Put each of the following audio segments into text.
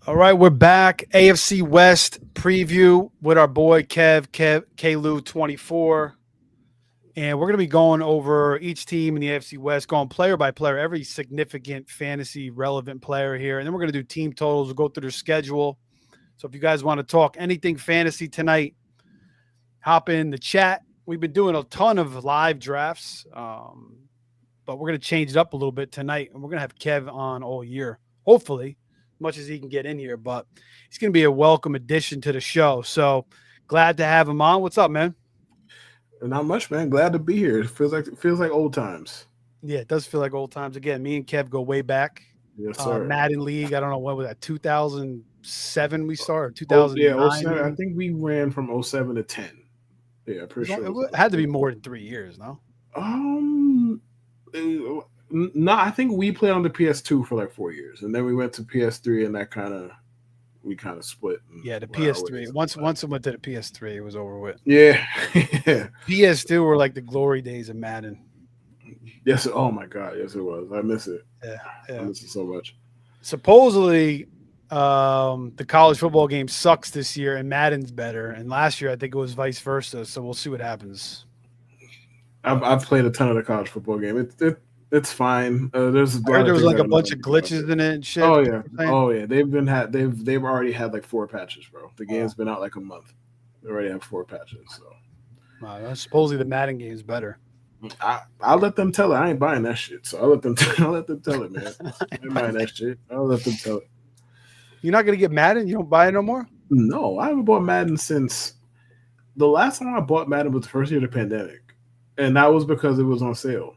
All right, we're back. AFC West preview with our boy K-Lou24. And we're going to be going over each team in the AFC West, going player by player, every significant fantasy relevant player here. And then we're going to do team totals. We'll go through their schedule. So if you guys want to talk anything fantasy tonight, hop in the chat. We've been doing a ton of live drafts, but we're going to change it up a little bit tonight. And we're going to have Kev on all year, hopefully, much as he can get in here. But he's going to be a welcome addition to the show. So glad to have him on. What's up, man? Not much, man. Glad to be here. It feels like old times. Yeah, it does feel like old times. Again, me and Kev go way back. Yes, sir. Madden League. I don't know when was that. 2007 we started. 2009. Yeah, 07. I think we ran from 07 to 10. Yeah, pretty sure. It had to be more than 3 years, no? No, I think we played on the PS2 for like 4 years, and then we went to PS3, and we kind of split. Yeah, the PS3. Once it went to the PS3, it was over with. Yeah. PS2 were like the glory days of Madden. Yes. Oh my God. Yes, it was. I miss it. Yeah. I miss it so much. Supposedly, the college football game sucks this year, and Madden's better. And last year, I think it was vice versa. So we'll see what happens. I've played a ton of the college football game. It's fine. There was like a bunch of glitches in it and shit. Oh yeah. They've already had like 4 patches, bro. The game's been out like a month. They already have 4 patches. So supposedly the Madden game is better. I'll let them tell it. I ain't buying that shit. So I'll let them tell it, man. I ain't buying that shit. I'll let them tell it. You're not gonna get Madden? You don't buy it no more? No, I haven't bought Madden since the last time I bought Madden was the first year of the pandemic, and that was because it was on sale.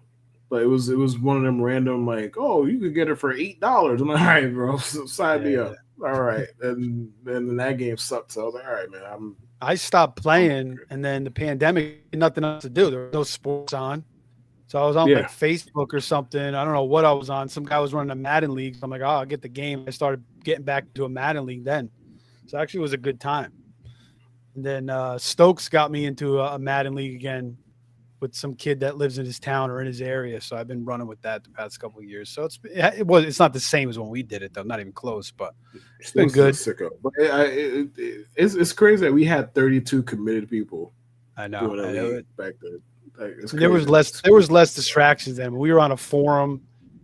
But it was one of them random like, oh, you could get it for $8. I'm like, all right, bro, sign me up. All right, and then that game sucked. So I was like, all right, man, I stopped playing, and then the pandemic, nothing else to do. There was no sports on. So I was on like Facebook or something. I don't know what I was on. Some guy was running a Madden league. So I'm like, oh, I'll get the game. I started getting back to a Madden league then. So actually it was a good time. And then Stokes got me into a Madden league again with some kid that lives in his town or in his area. So I've been running with that the past couple of years. So it's not the same as when we did it though. Not even close, but it's been good. But it's crazy that we had 32 committed people. I know. Back then. Like, there was less distractions then. We were on a forum,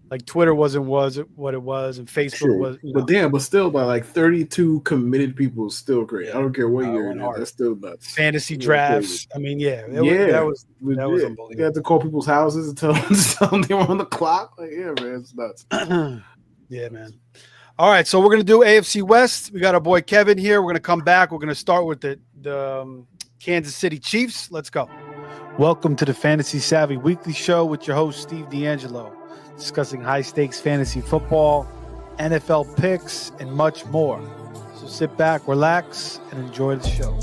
like Twitter was what it was, and Facebook was. But still, by like 32 committed people is still great. I don't care what year it is. That's still nuts. Fantasy drafts. I mean, that was unbelievable. You had to call people's houses and tell them they were on the clock. Like, yeah, man, it's nuts. Yeah, man. All right, so we're gonna do AFC West. We got our boy Kevin here. We're gonna come back. We're gonna start with the Kansas City Chiefs. Let's go. Welcome to the Fantasy Savvy Weekly Show with your host, Steve D'Angelo, discussing high-stakes fantasy football, NFL picks, and much more. So sit back, relax, and enjoy the show.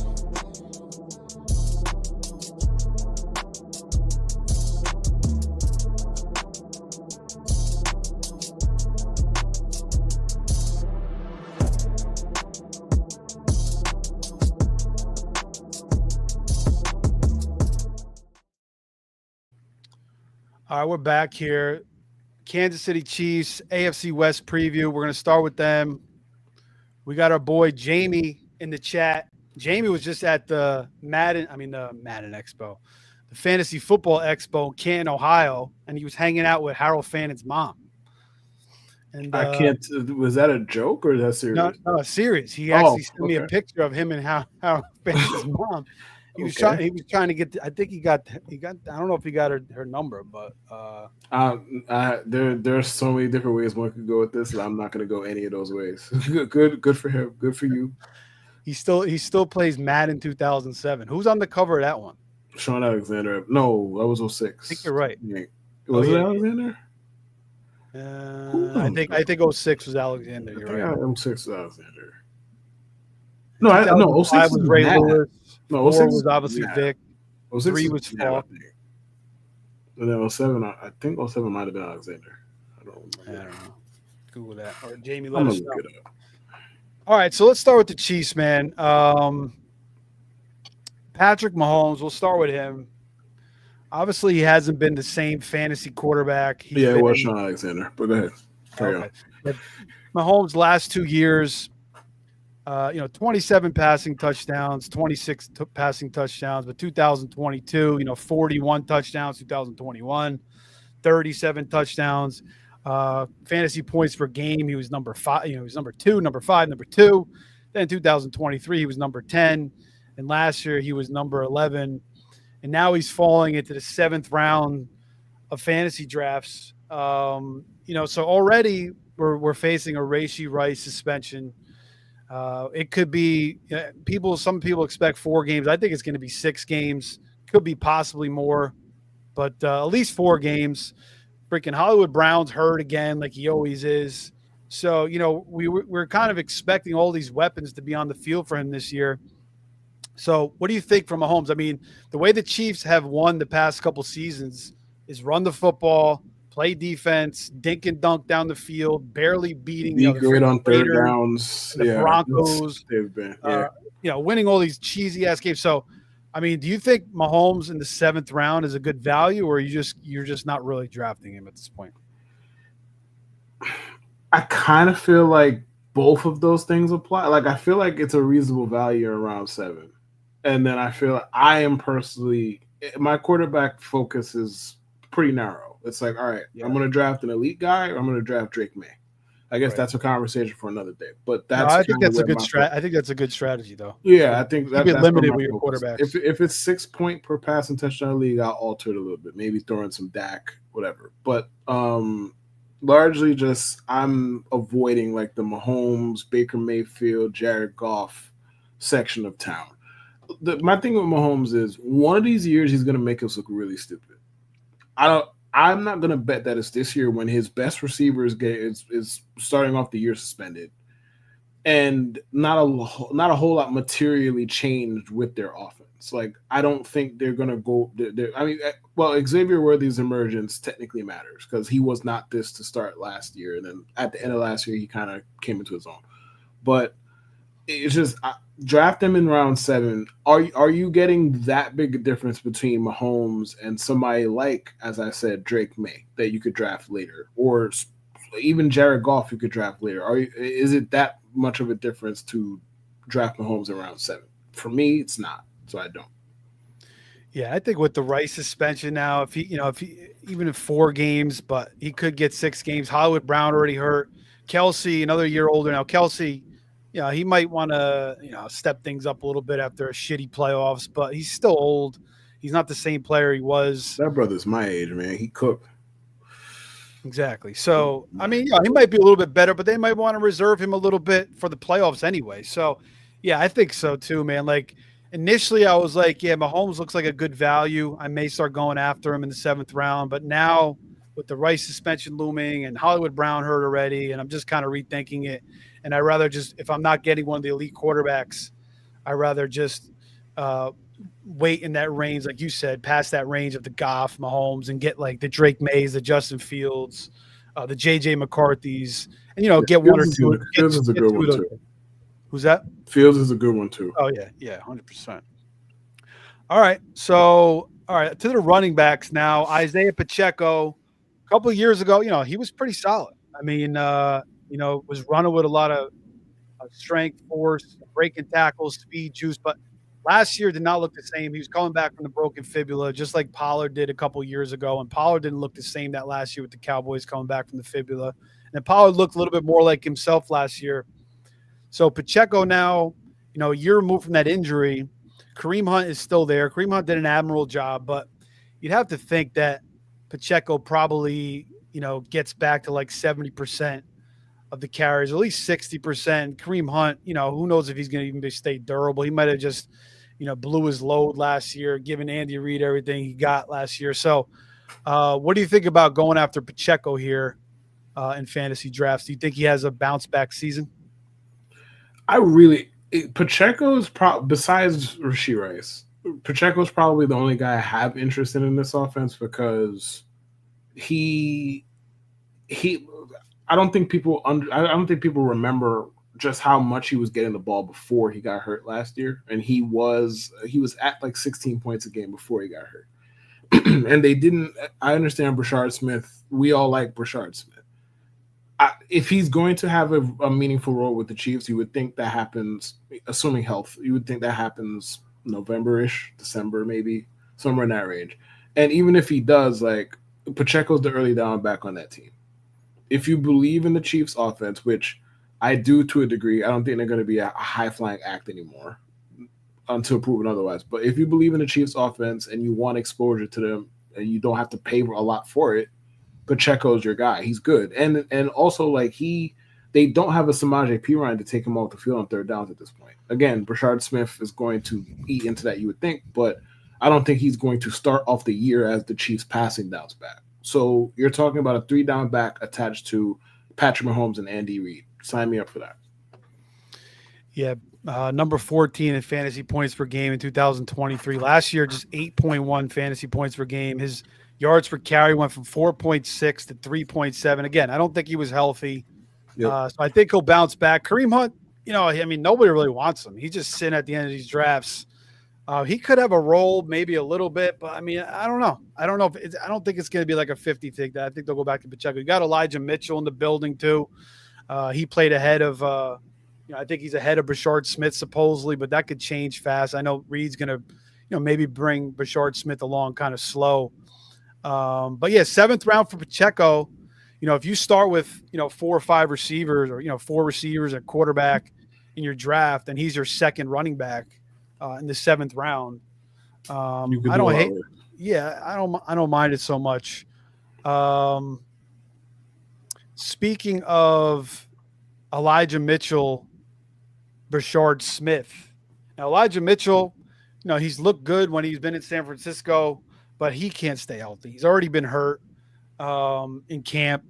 All right, we're back here. Kansas City Chiefs, AFC West preview. We're going to start with them. We got our boy Jamie in the chat. Jamie was just at the Madden Expo, the Fantasy Football Expo in Canton, Ohio, and he was hanging out with Harold Fannon's mom. And I can't. Was that a joke or is that serious? No, serious. He actually sent me a picture of him and Harold Fannon's mom. He was trying to get. I think he got. I don't know if he got her number, but there's so many different ways one could go with this, and I'm not going to go any of those ways. Good for him. Good for you. He still plays Madden 2007. Who's on the cover of that one? Sean Alexander. No, that was 06. I think you're right. Was it Alexander? I think 06 was Alexander. You're right. 06 was Alexander. No, 06 was Ray Lewis. No, 06 was obviously Vic. 3 was Falk. And then 07, I think 07 might have been Alexander. I don't know. Google that. Or Jamie, let us know. All right, so let's start with the Chiefs, man. Patrick Mahomes, we'll start with him. Obviously, he hasn't been the same fantasy quarterback. It was Sean Alexander, but go ahead. Carry on. But Mahomes' last 2 years, 27 passing touchdowns, 26 passing touchdowns, but 2022, 41 touchdowns, 2021, 37 touchdowns. Fantasy points per game, he was number 5, he was number 2, number 5, number 2. Then 2023, he was number 10. And last year, he was number 11. And now he's falling into the 7th round of fantasy drafts. So already we're facing a Rashee Rice suspension. It could be some people expect 4 games. I think it's going to be 6 games. Could be possibly more, but at least 4 games. Freaking Hollywood Brown's hurt again, like he always is. So we're kind of expecting all these weapons to be on the field for him this year. So what do you think from Mahomes? I mean, the way the Chiefs have won the past couple seasons is run the football, play defense, dink and dunk down the field, barely beating be great on third Raiders, downs. the Broncos. They've been, winning all these cheesy ass games. So, I mean, do you think Mahomes in the 7th round is a good value, or you're just not really drafting him at this point? I kind of feel like both of those things apply. Like, I feel like it's a reasonable value around 7. And then I feel I am personally, my quarterback focus is pretty narrow. It's like, all right, I'm going to draft an elite guy, or I'm going to draft Drake May. I guess that's a conversation for another day. But I think that's a good strategy. I think that's a good strategy, though. Yeah, I think that's limited with your quarterbacks. If it's 6 point per passing touchdown league, I'll alter it a little bit. Maybe throw in some Dak, whatever. But largely just I'm avoiding like the Mahomes, Baker Mayfield, Jared Goff section of town. My thing with Mahomes is one of these years he's going to make us look really stupid. I'm not going to bet that it's this year when his best receiver is starting off the year suspended, and not a whole lot materially changed with their offense. Like, I don't think they're going to go. Xavier Worthy's emergence technically matters because he was not this to start last year, and then at the end of last year he kind of came into his own. But it's just draft him in round 7. Are you getting that big a difference between Mahomes and somebody like, as I said, Drake May that you could draft later, or even Jared Goff you could draft later? Is it that much of a difference to draft Mahomes in round 7? For me, it's not, so I don't. Yeah, I think with the Rice suspension now, if he even in 4 games, but he could get 6 games. Hollywood Brown already hurt. Kelsey, another year older now. Kelsey, he might want to, step things up a little bit after a shitty playoffs, but he's still old. He's not the same player he was. That brother's my age, man. He cooked. Exactly. So, I mean, he might be a little bit better, but they might want to reserve him a little bit for the playoffs anyway. So, yeah, I think so too, man. Like, initially I was like, yeah, Mahomes looks like a good value. I may start going after him in the 7th round, but now with the Rice suspension looming and Hollywood Brown hurt already, and I'm just kind of rethinking it. And I rather just, if I'm not getting one of the elite quarterbacks, I rather just wait in that range, like you said, past that range of the Goff, Mahomes, and get like the Drake Mays, the Justin Fields, the JJ McCarthy's, and get one or two. Fields is a good one too. Who's that? Fields is a good one too. Oh yeah, 100%. All right, so to the running backs now. Isaiah Pacheco, a couple of years ago, he was pretty solid. I mean, was running with a lot of strength, force, breaking tackles, speed, juice. But last year did not look the same. He was coming back from the broken fibula, just like Pollard did a couple of years ago. And Pollard didn't look the same that last year with the Cowboys coming back from the fibula. And Pollard looked a little bit more like himself last year. So Pacheco now, a year removed from that injury. Kareem Hunt is still there. Kareem Hunt did an admirable job, but you'd have to think that Pacheco probably, gets back to like 70% of the carries, or at least 60%. Kareem Hunt, who knows if he's going to even stay durable. He might have just, blew his load last year, giving Andy Reid everything he got last year. So what do you think about going after Pacheco here in fantasy drafts? Do you think he has a bounce back season? Pacheco is besides Rashee Rice, Pacheco is probably the only guy I have interest in this offense because I don't think people remember just how much he was getting the ball before he got hurt last year, and he was at like 16 points a game before he got hurt. And they didn't. I understand Brashard Smith. We all like Brashard Smith. if he's going to have a meaningful role with the Chiefs, you would think that happens, assuming health, you would think that happens November-ish, December maybe, somewhere in that range. And even if he does, like, Pacheco's the early down back on that team. If you believe in the Chiefs offense, which I do to a degree, I don't think they're going to be a high-flying act anymore until proven otherwise. But if you believe in the Chiefs offense and you want exposure to them and you don't have to pay a lot for it, Pacheco's your guy. He's good. And also, like, they don't have a Samaje Perine to take him off the field on third downs at this point. Again, Brashard Smith is going to eat into that, you would think, but I don't think he's going to start off the year as the Chiefs passing downs back. So you're talking about a 3-down back attached to Patrick Mahomes and Andy Reid. Sign me up for that. Yeah, number 14 in fantasy points per game in 2023. Last year, just 8.1 fantasy points per game. His yards per carry went from 4.6 to 3.7. Again, I don't think he was healthy. Yep. So I think he'll bounce back. Kareem Hunt, I mean, nobody really wants him. He's just sitting at the end of these drafts. He could have a role, maybe a little bit, but I mean, I don't know. I don't think it's going to be like a 50 thing. I think they'll go back to Pacheco. You got Elijah Mitchell in the building too. He played ahead of, I think he's ahead of Brashard Smith supposedly, but that could change fast. I know Reed's going to, maybe bring Brashard Smith along kind of slow. But yeah, 7th round for Pacheco. If you start with, 4 or 5 receivers or, 4 receivers and quarterback in your draft, and he's your second running back in the 7th round. I don't mind it so much. Speaking of Elijah Mitchell, Brashard Smith. Now, Elijah Mitchell, he's looked good when he's been in San Francisco, but he can't stay healthy. He's already been hurt in camp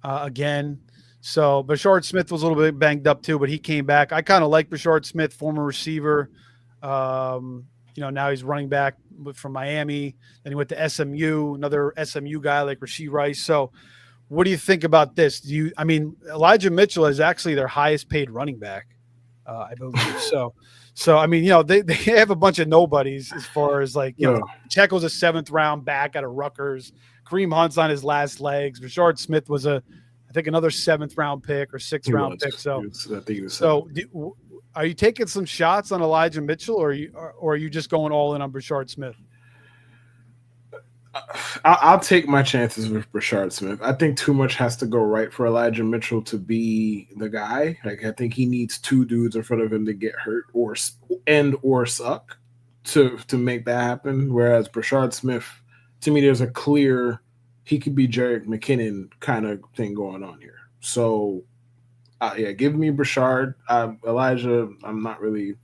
again. So Brashard Smith was a little bit banged up too, but he came back. I kind of like Brashard Smith, former receiver. Now he's running back from Miami. Then he went to SMU, another SMU guy like Rashee Rice. So what do you think about this? Elijah Mitchell is actually their highest paid running back, I believe. So I mean, they have a bunch of nobodies as far as like, Checo's a 7th round back out of Rutgers. Kareem Hunt's on his last legs. Brashard Smith was I think another 7th round pick or 6th round pick. So, are you taking some shots on Elijah Mitchell, or are you just going all in on Brashard Smith? I'll take my chances with Brashard Smith. I think too much has to go right for Elijah Mitchell to be the guy. Like, I think he needs 2 dudes in front of him to get hurt or suck to make that happen. Whereas Brashard Smith, to me, there's a clear he could be Jerick McKinnon kind of thing going on here. So, give me Brashard. Elijah, I'm not really.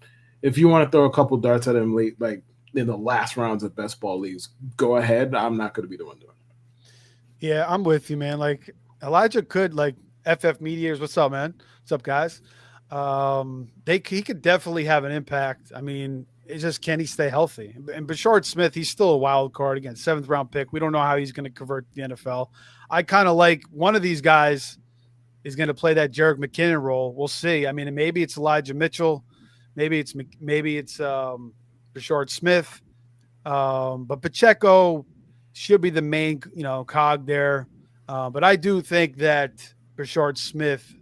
If you want to throw a couple darts at him late, like in the last rounds of best ball leagues, go ahead. I'm not going to be the one doing it. Yeah, I'm with you, man. Like, Elijah could, like, FF Meteors. What's up, man? What's up, guys? He could definitely have an impact. I mean, it's just, can he stay healthy? And Brashard Smith, he's still a wild card. Again, 7th round pick. We don't know how he's going to convert to the NFL. I kind of like one of these guys is going to play that Jerick McKinnon role. We'll see. I mean, maybe it's Elijah Mitchell. Maybe it's Brashard Smith. But Pacheco should be the main, cog there. But I do think that Brashard Smith,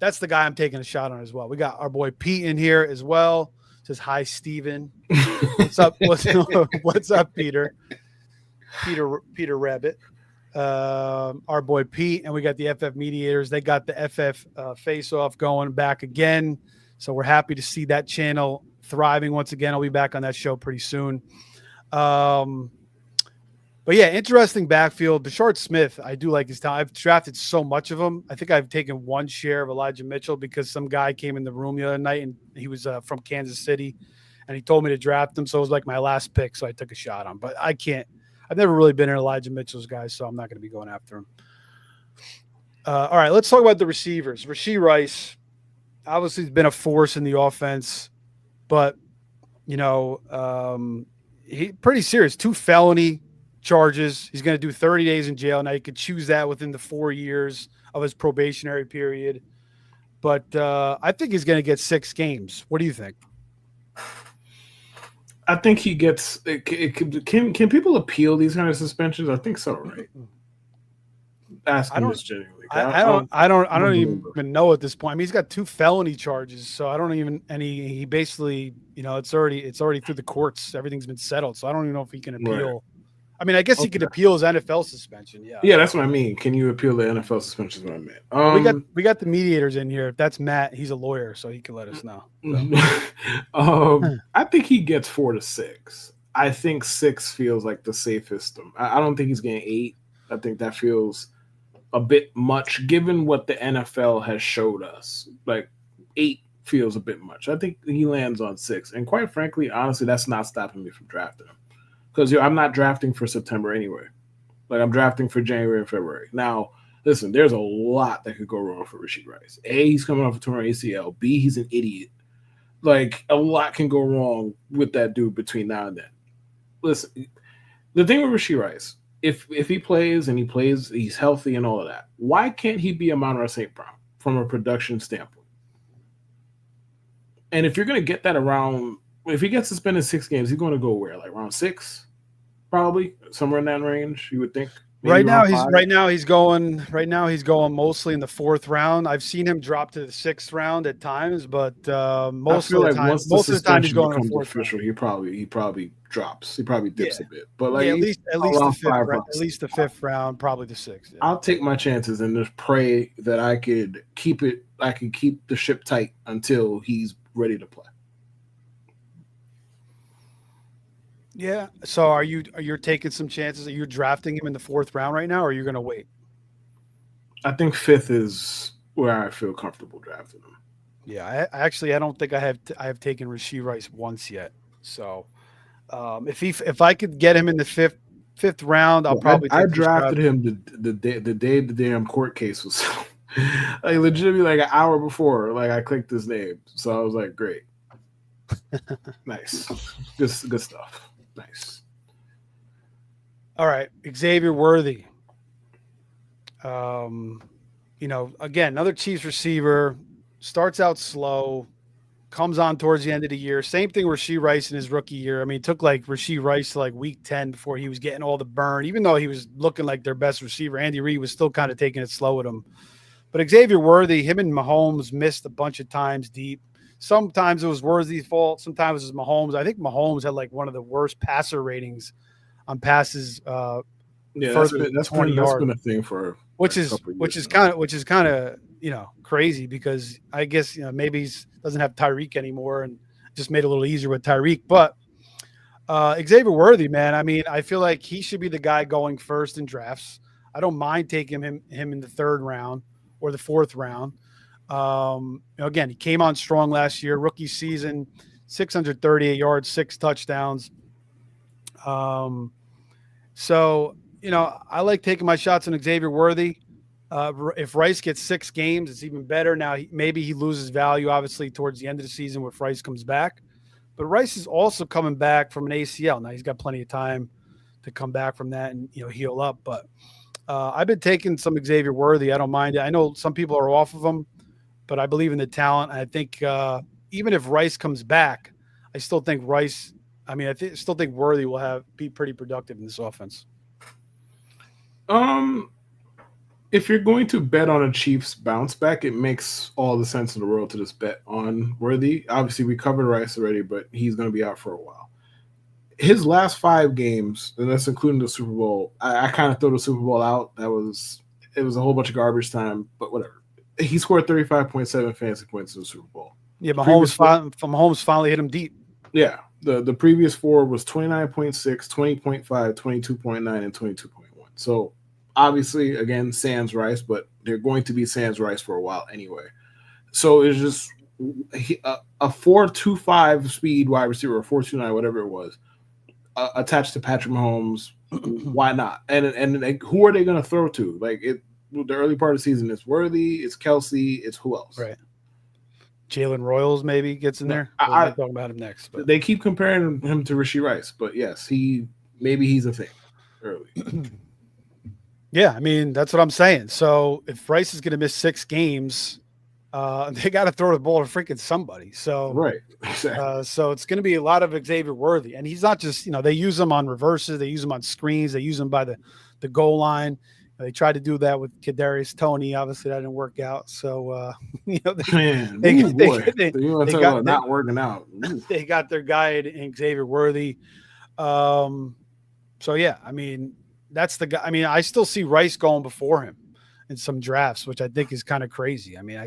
that's the guy I'm taking a shot on as well. We got our boy Pete in here as well. Says, hi, Steven. What's up? What's up, Peter? Peter Rabbit. Our boy Pete, and we got the FF Mediators. They got the FF face-off going back again. So we're happy to see that channel thriving once again. I'll be back on that show pretty soon. But yeah, interesting backfield. Brashard Smith, I do like his talent. I've drafted so much of him. I think I've taken 1 share of Elijah Mitchell because some guy came in the room the other night and he was from Kansas City and he told me to draft him. So it was like my last pick. So I took a shot on him, but I've never really been an Elijah Mitchell's guy, so I'm not going to be going after him. All right, let's talk about the receivers. Rashee Rice, obviously, has been a force in the offense, but, he pretty serious. 2 felony charges. He's going to do 30 days in jail. Now, you could choose that within the 4 years of his probationary period. But I think he's going to get 6 games. What do you think? I think he gets. Can people appeal these kind of suspensions? I think so, right? Asking this genuinely. I don't even know at this point. I mean, he's got 2 felony charges, so I don't even. And he basically, it's already through the courts. Everything's been settled, so I don't even know if he can appeal. Right. I mean, I guess he could appeal his NFL suspension. Yeah. Yeah, that's what I mean. Can you appeal the NFL suspension? Is what I meant. We got the mediators in here. If that's Matt, he's a lawyer, so he can let us know. So. I think he gets 4 to 6. I think 6 feels like the safest. I don't think he's getting 8. I think that feels a bit much given what the NFL has showed us. Like 8 feels a bit much. I think he lands on 6. And quite frankly, honestly, that's not stopping me from drafting him. Because I'm not drafting for September anyway. Like I'm drafting for January and February. Now, listen, there's a lot that could go wrong for Rashee Rice. A, he's coming off a torn ACL. B, he's an idiot. Like a lot can go wrong with that dude between now and then. Listen, the thing with Rashee Rice, if he plays and he's healthy and all of that, why can't he be a Amon-Ra St. Brown from a production standpoint? And if you're going to get that around, if he gets suspended 6 games, he's going to go where? Like around 6? Probably somewhere in that range, you would think. Right now he's going mostly in the 4th round. I've seen him drop to the 6th round at times, but most of the time he's going in the 4th official. Round. He probably drops. He probably dips a bit. But like at least the 5th round, probably the 6th. Yeah. I'll take my chances and just pray that I could keep the ship tight until he's ready to play. Yeah. So are you taking some chances? Are you drafting him in the 4th round right now, or are you going to wait? I think 5th is where I feel comfortable drafting him. Yeah, I don't think I have taken Rashee Rice once yet. So if I could get him in the 5th round, I'll probably. I drafted him the day the damn court case was like legitimately like an hour before. Like I clicked his name, so I was like, great, nice, good stuff. Nice. All right, Xavier Worthy. Again, another Chiefs receiver, starts out slow, comes on towards the end of the year. Same thing with Rashee Rice in his rookie year. I mean, it took like Rashee Rice to like week 10 before he was getting all the burn, even though he was looking like their best receiver. Andy Reid was still kind of taking it slow with him. But Xavier Worthy, him and Mahomes missed a bunch of times deep. Sometimes it was Worthy's fault. Sometimes it was Mahomes. I think Mahomes had like one of the worst passer ratings on passes. That's been a thing for which is kind of crazy because I guess maybe he doesn't have Tyreek anymore and just made it a little easier with Tyreek. But Xavier Worthy, man, I mean, I feel like he should be the guy going first in drafts. I don't mind taking him in the 3rd round or the 4th round. Again, he came on strong last year, rookie season, 638 yards, 6 touchdowns. So, I like taking my shots on Xavier Worthy. If Rice gets 6 games, it's even better. Now, maybe he loses value, obviously, towards the end of the season if Rice comes back. But Rice is also coming back from an ACL. Now, he's got plenty of time to come back from that and, heal up. But I've been taking some Xavier Worthy. I don't mind it. I know some people are off of him, but I believe in the talent. I think even if Rice comes back, I still think still think Worthy will be pretty productive in this offense. If you're going to bet on a Chiefs bounce back, it makes all the sense in the world to just bet on Worthy. Obviously, we covered Rice already, but he's going to be out for a while. His last 5 games, and that's including the Super Bowl, I kind of throw the Super Bowl out. It was a whole bunch of garbage time, but whatever. He scored 35.7 fantasy points in the Super Bowl. Yeah, Mahomes finally hit him deep. Yeah, the previous 4 was 29.6, 20.5, 22.9, and 22.1. So obviously, again, sans Rice, but they're going to be sans Rice for a while anyway. So it's just a 4.25 speed wide receiver, or 4.29, whatever it was, attached to Patrick Mahomes. Why not? And who are they going to throw to? Like the early part of the season, it's Worthy, it's Kelsey, it's who else? Right. Jalen Royals maybe gets in there. We'll talk about him next. But. They keep comparing him to Rashee Rice, but yes, he's a thing early. Yeah, I mean, that's what I'm saying. So if Rice is going to miss 6 games, they got to throw the ball to freaking somebody. So right, exactly. So it's going to be a lot of Xavier Worthy, and he's not just they use him on reverses, they use him on screens, they use him by the goal line. They tried to do that with Kadarius Toney. Obviously, that didn't work out. So, Man, they you want to talk got about not working out. they got their guy in Xavier Worthy. So yeah, I mean, that's the guy. I mean, I still see Rice going before him in some drafts, which I think is kind of crazy. I mean,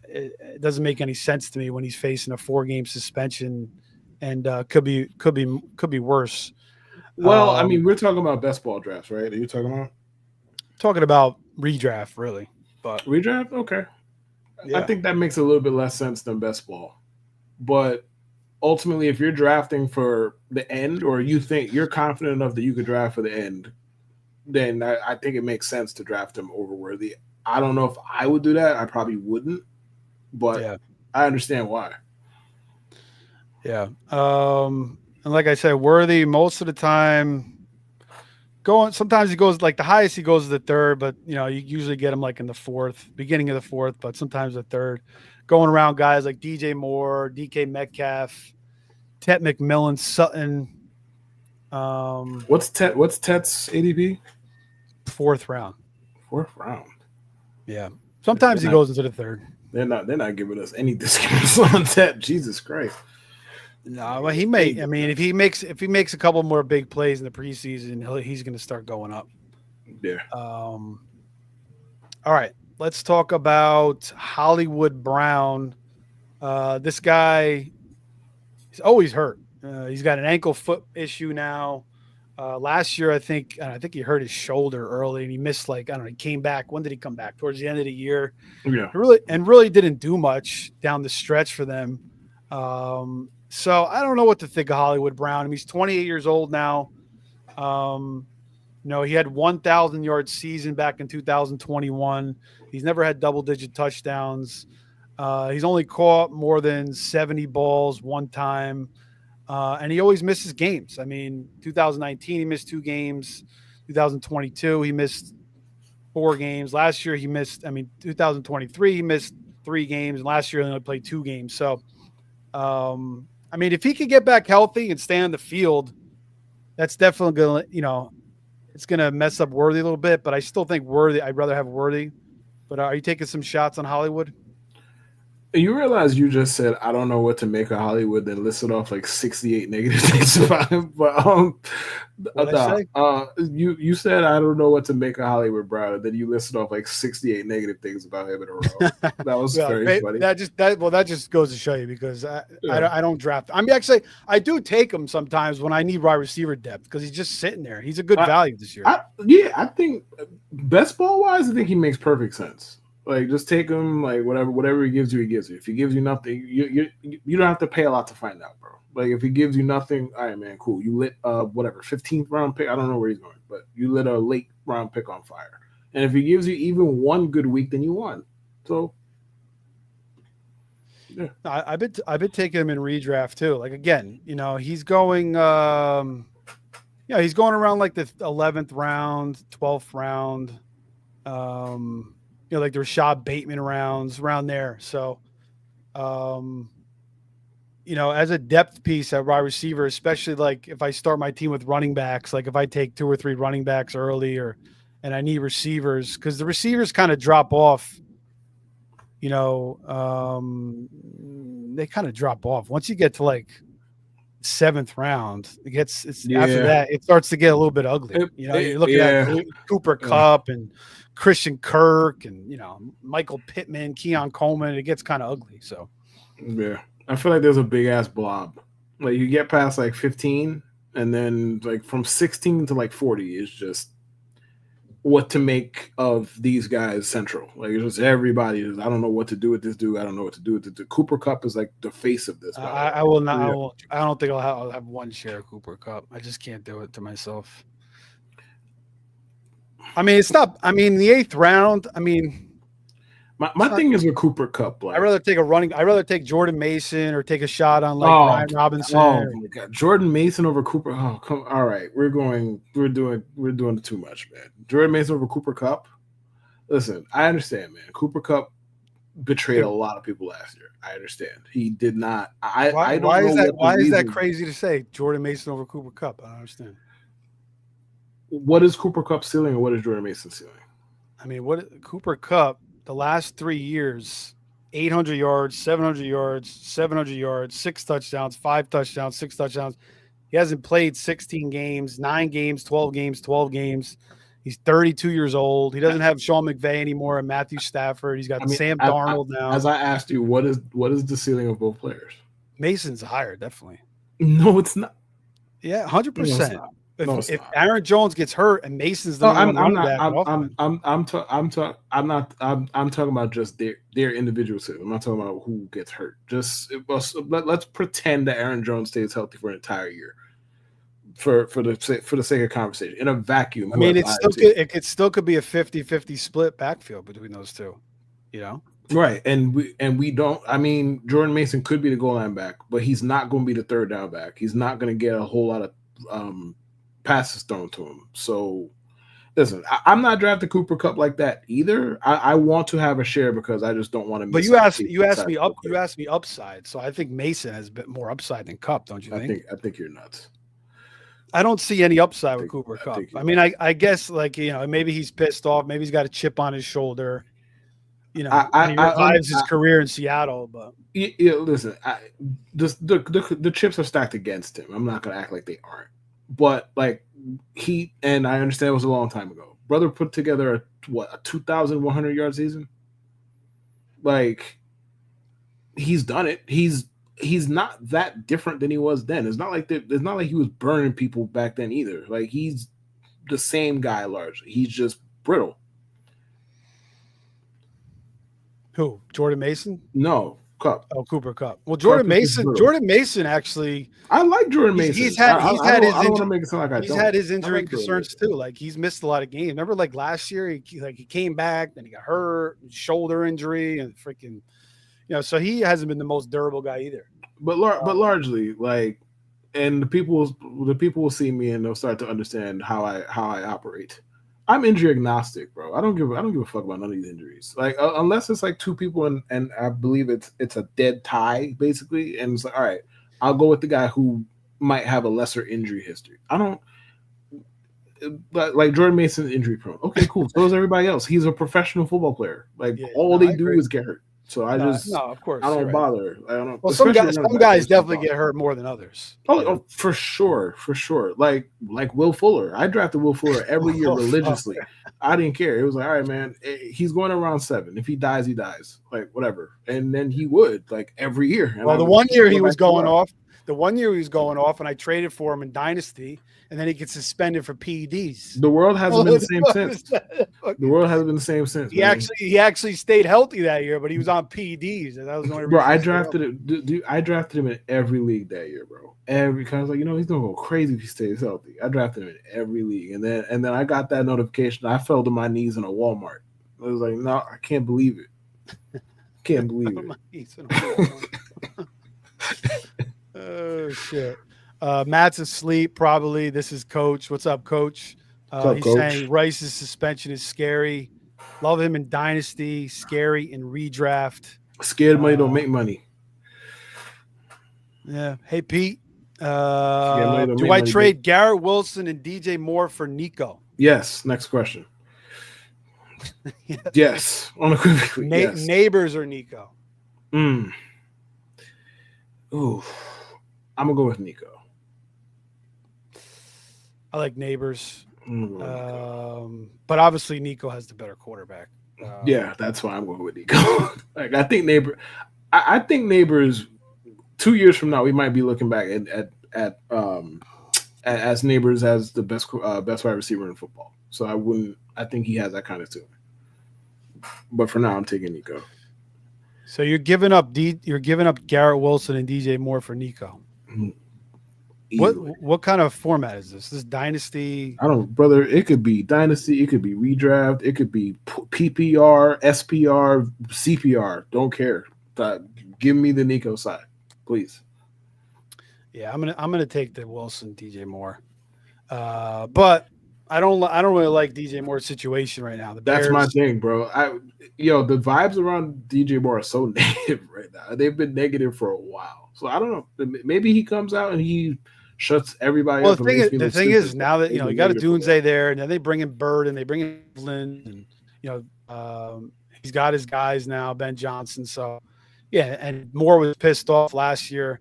it doesn't make any sense to me when he's facing a 4-game suspension and could be worse. Well, I mean, we're talking about best ball drafts, right? Are you talking about redraft, really? But redraft? Okay. Yeah. I think that makes a little bit less sense than best ball. But ultimately, if you're drafting for the end, or you think you're confident enough that you could draft for the end, then I think it makes sense to draft him over Worthy. I don't know if I would do that. I probably wouldn't, but yeah. I understand why. Yeah. And like I said, Worthy most of the time sometimes he goes like the highest he goes to the third, but you usually get him like in the fourth, beginning of the fourth, but sometimes the third. Going around guys like DJ Moore, DK Metcalf, Tet McMillan, Sutton. What's Tet's ADP? Fourth round. Yeah. Sometimes he goes into the third. They're not giving us any discounts on Tet. Jesus Christ. No, well, he may. I mean, if he makes a couple more big plays in the preseason, he's going to start going up. Yeah. All right, let's talk about Hollywood Brown. This guy, he's always hurt. He's got an ankle foot issue now. Last year, I think he hurt his shoulder early, and he missed he came back. When did he come back? Towards the end of the year. Yeah. Really didn't do much down the stretch for them. So I don't know what to think of Hollywood Brown. I mean, he's 28 years old now. He had 1,000-yard season back in 2021. He's never had double-digit touchdowns. He's only caught more than 70 balls one time. And he always misses games. I mean, 2019, he missed 2 games. 2022, he missed 4 games. Last year, 2023, he missed 3 games. And last year, he only played 2 games. So, I mean, if he could get back healthy and stay on the field, that's definitely going to, it's going to mess up Worthy a little bit. But I still think Worthy, I'd rather have Worthy. But are you taking some shots on Hollywood? You realize you just said, I don't know what to make of Hollywood, then listed off 68 negative things about him. But you said, I don't know what to make of Hollywood Brown, and then you listed off 68 negative things about him in a row. That was very funny. That just goes to show you, because I don't draft. I mean, actually, I do take him sometimes when I need wide receiver depth, because he's just sitting there. He's a good value this year. I think best ball wise, I think he makes perfect sense. Just take him, whatever he gives you, he gives you. If he gives you nothing, you don't have to pay a lot to find out, bro. If he gives you nothing, all right, man, cool. You lit 15th round pick. I don't know where he's going, but you lit a late round pick on fire. And if he gives you even one good week, then you won. So, yeah, I've been taking him in redraft too. Again, he's going, he's going around the 11th round, 12th round. The Rashad Bateman rounds around there. So, as a depth piece at wide receiver, especially if I start my team with running backs, if I take 2 or 3 running backs early, and I need receivers, because the receivers kind of drop off. They kind of drop off once you get to 7th round. After that, it starts to get a little bit ugly. You're looking at Cooper Kupp and Christian Kirk and Michael Pittman, Keon Coleman. It gets kind of ugly. So yeah, I feel like there's a big ass blob. You get past 15, and then from 16 to 40 is just what to make of these guys central. It's just everybody is, I don't know what to do with this dude. I don't know what to do with the Cooper Kupp is the face of this. I will not. Yeah. I don't think I'll have one share of Cooper Kupp. I just can't do it to myself. I mean, it's not. I mean, the 8th round. I mean, my thing is with Cooper Kupp. I'd rather take Jordan Mason or take a shot on Brian Robinson. Oh my God, Jordan Mason over Cooper. Oh, come. All right, we're doing too much, man. Jordan Mason over Cooper Kupp. Listen, I understand, man. Cooper Kupp betrayed a lot of people last year. I understand. He did not. I don't know. Why is that crazy to say? Jordan Mason over Cooper Kupp. I don't understand. what is Cooper Kupp's ceiling and what is Jordan Mason's ceiling? I mean, what Cooper Kupp the last 3 years, 800 yards, 700 yards, 700 yards, 6 touchdowns, 5 touchdowns, 6 touchdowns. He hasn't played 16 games, 9 games, 12 games, 12 games. He's 32 years old. He doesn't have Sean McVay anymore and Matthew Stafford. He's got Sam Darnold now. As I asked you, what is the ceiling of both players? Mason's higher, definitely. No, it's not. Yeah, 100%. No, if Aaron Jones gets hurt and Mason's the I'm talking about just their individual ceiling. I'm not talking about who gets hurt. Let's pretend that Aaron Jones stays healthy for an entire year. For the sake of conversation, in a vacuum. I mean, it still could be a 50-50 split backfield between those two, you know? Right. And we don't, I mean, Jordan Mason could be the goal line back, but he's not going to be the third down back. He's not going to get a whole lot of passes thrown to him. So listen, I'm not drafting Cooper Kupp like that either. I want to have a share because I just don't want to miss. But you asked me upside. So I think Mason has a bit more upside than Kupp, don't you think? I think you're nuts. I don't see any upside with Cooper Kupp. I mean, I guess maybe he's pissed off. Maybe he's got a chip on his shoulder. He revives his career in Seattle. But listen, the chips are stacked against him. I'm not gonna act like they aren't. But I understand it was a long time ago. Brother put together a 2,100 yard season. Like he's done it. He's not that different than he was then. It's not like he was burning people back then either. Like he's the same guy largely. He's just brittle. Who? Jordan Mason? No, Kupp. Oh, Cooper Kupp. Well, Jordan Mason actually. I like Jordan Mason. He's had his injury concerns too. Like he's missed a lot of games. Remember, like last year, he came back, then he got hurt, shoulder injury, and freaking. So he hasn't been the most durable guy either. But largely, and the people will see me and they'll start to understand how I operate. I'm injury agnostic, bro. I don't give a fuck about none of these injuries. Like unless it's like two people and I believe it's a dead tie basically, and it's like, all right, I'll go with the guy who might have a lesser injury history. I don't. But like Jordan Mason's injury prone. Okay, cool. So is everybody else. He's a professional football player. All they do is get hurt. So of course, I don't bother. I don't know. Well, some guys definitely get hurt more than others. Oh, for sure. Like Will Fuller. I drafted Will Fuller every year religiously. I didn't care. It was like, all right, man, he's going around 7. If he dies, he dies. Like whatever. And then he would every year. And the one year he was going off. The 1 year he was going off, and I traded for him in Dynasty, and then he gets suspended for PEDs. The world hasn't been the same since. The world hasn't been the same since. He actually stayed healthy that year, but he was on PEDs, and that was the only reason. Bro, I drafted him in every league that year, bro. Because I was like, he's gonna go crazy if he stays healthy. I drafted him in every league, and then I got that notification. I fell to my knees in a Walmart. I was like, no, I can't believe it. Can't believe it. Oh shit. Matt's asleep probably. This is Coach. What's up, Coach? He's Coach? Saying Rice's suspension is scary. Love him in Dynasty, scary in redraft. Scared money don't make money. Yeah. Hey Pete. Do I trade Garrett Wilson and DJ Moore for Nico? Yes. Next question. Yes. Unequivocally. Yes. Neighbors or Nico? Ooh. I'm gonna go with Nico. I like Neighbors, but obviously Nico has the better quarterback. Yeah, that's why I'm going with Nico. I think Neighbors. 2 years from now, we might be looking back at as Neighbors as the best wide receiver in football. So I think he has that kind of too. But for now, I'm taking Nico. So you're giving up Garrett Wilson and DJ Moore for Nico. What kind of format is this? This Dynasty? Brother. It could be Dynasty. It could be redraft. It could be PPR, SPR, CPR. Don't care. Give me the Nico side, please. Yeah, I'm gonna take the Wilson DJ Moore, but I don't really like DJ Moore's situation right now. That's my thing, bro. The vibes around DJ Moore are so negative right now. They've been negative for a while. So I don't know. Maybe he comes out and he shuts everybody Well, up. the thing is now that you got a Doomsday there, and then they bring in Bird and they bring in Cleveland, and he's got his guys now, Ben Johnson. So yeah, and Moore was pissed off last year,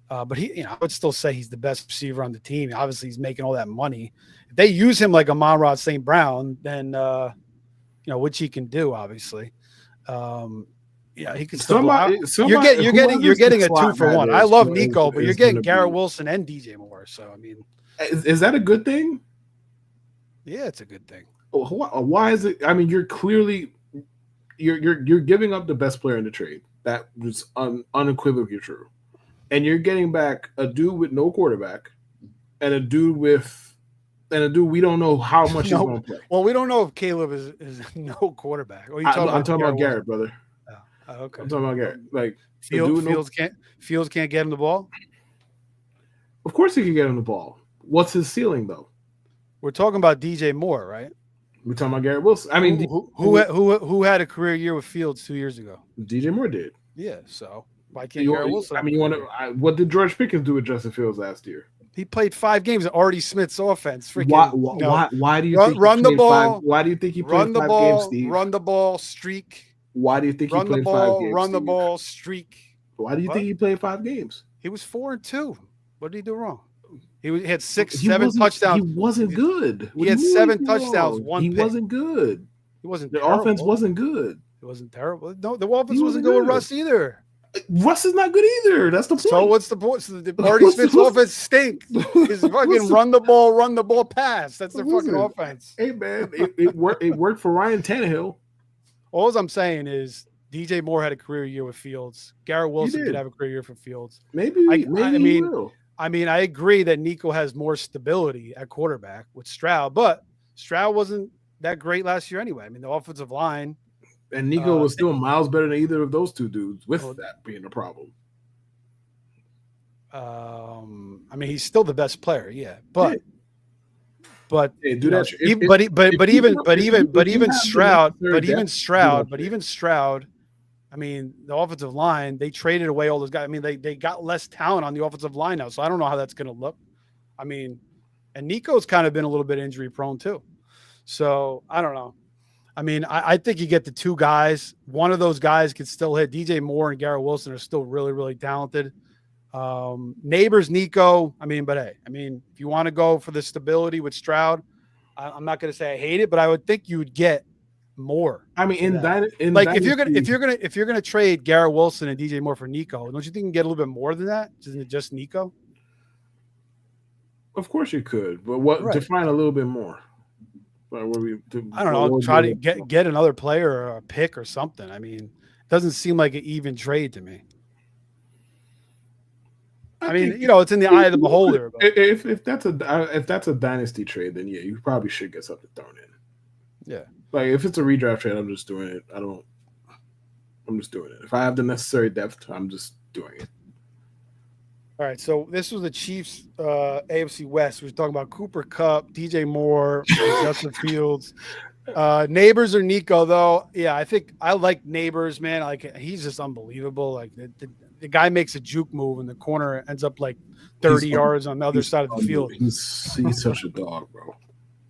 but I would still say he's the best receiver on the team. Obviously, he's making all that money. If they use him like Amon-Ra St. Brown, then which he can do, obviously. He can still. You're getting a 2-for-1. I love Nico, but you're getting Garrett Wilson and DJ Moore. So I mean, is that a good thing? Yeah, it's a good thing. Why is it? I mean, you're clearly you're giving up the best player in the trade. That was unequivocally true, and you're getting back a dude with no quarterback, and a dude we don't know how much he's going to play. Well, we don't know if Caleb is no quarterback. I'm talking about Garrett, brother. Oh, okay. I'm talking about Garrett. Like Fields can't get him the ball. Of course he can get him the ball. What's his ceiling though? We're talking about DJ Moore, right? We're talking about Garrett Wilson. I mean, who had a career year with Fields 2 years ago? DJ Moore did. Yeah. So why can't Garrett Wilson? I mean, what did George Pickens do with Justin Fields last year? He played 5 games at Artie Smith's offense. Why do you think run the ball? Why do you think he played 5 games, Steve? Run the ball, streak. Why do you think he played 5 games? Run the ball, streak. Why do you think he played 5 games? He was 4-2. What did he do wrong? He had 7 touchdowns. He wasn't good. He had 7 touchdowns. He wasn't good. He wasn't. The offense wasn't good. It wasn't terrible. No, the offense wasn't good with Russ either. Russ is not good either. That's the point. So what's the point? So the Artie Smith's offense stinks. It's fucking run the ball, pass. That's their fucking offense. Hey man, it worked. It worked for Ryan Tannehill. All I'm saying is DJ Moore had a career year with Fields. Garrett Wilson did have a career year for Fields. Maybe I mean, I agree that Nico has more stability at quarterback with Stroud, but Stroud wasn't that great last year anyway. I mean, the offensive line. And Nico was still miles better than either of those two dudes, with that being a problem. I mean, he's still the best player, yeah. But even Stroud, I mean, the offensive line, they traded away all those guys. I mean, they got less talent on the offensive line now, so I don't know how that's going to look. I mean, and Nico's kind of been a little bit injury prone too. So I don't know. I mean, I think you get the 2 guys. One of those guys could still hit. DJ Moore and Garrett Wilson are still really, really talented. Neighbors, Nico. I mean, but hey, I mean, if you want to go for the stability with Stroud, I'm not going to say I hate it, but I would think you would get more. I mean, if you're gonna trade Garrett Wilson and DJ Moore for Nico, don't you think you can get a little bit more than that? Isn't it just Nico? Of course you could, but define a little bit more. I don't know. Try to get another player or a pick or something. I mean, it doesn't seem like an even trade to me. I mean, it's in the eye of the beholder. But. If that's a dynasty trade, then yeah, you probably should get something thrown in. Yeah. Like if it's a redraft trade, I'm just doing it. I'm just doing it. If I have the necessary depth, I'm just doing it. All right, so this was the Chiefs AFC West. We were talking about Cooper Kupp, DJ Moore, Justin Fields. Neighbors or Nico, though. Yeah, I think I like Neighbors, man. Like he's just unbelievable. Like the guy makes a juke move and the corner ends up like 30 yards on the other side of the field. He's such a dog, bro.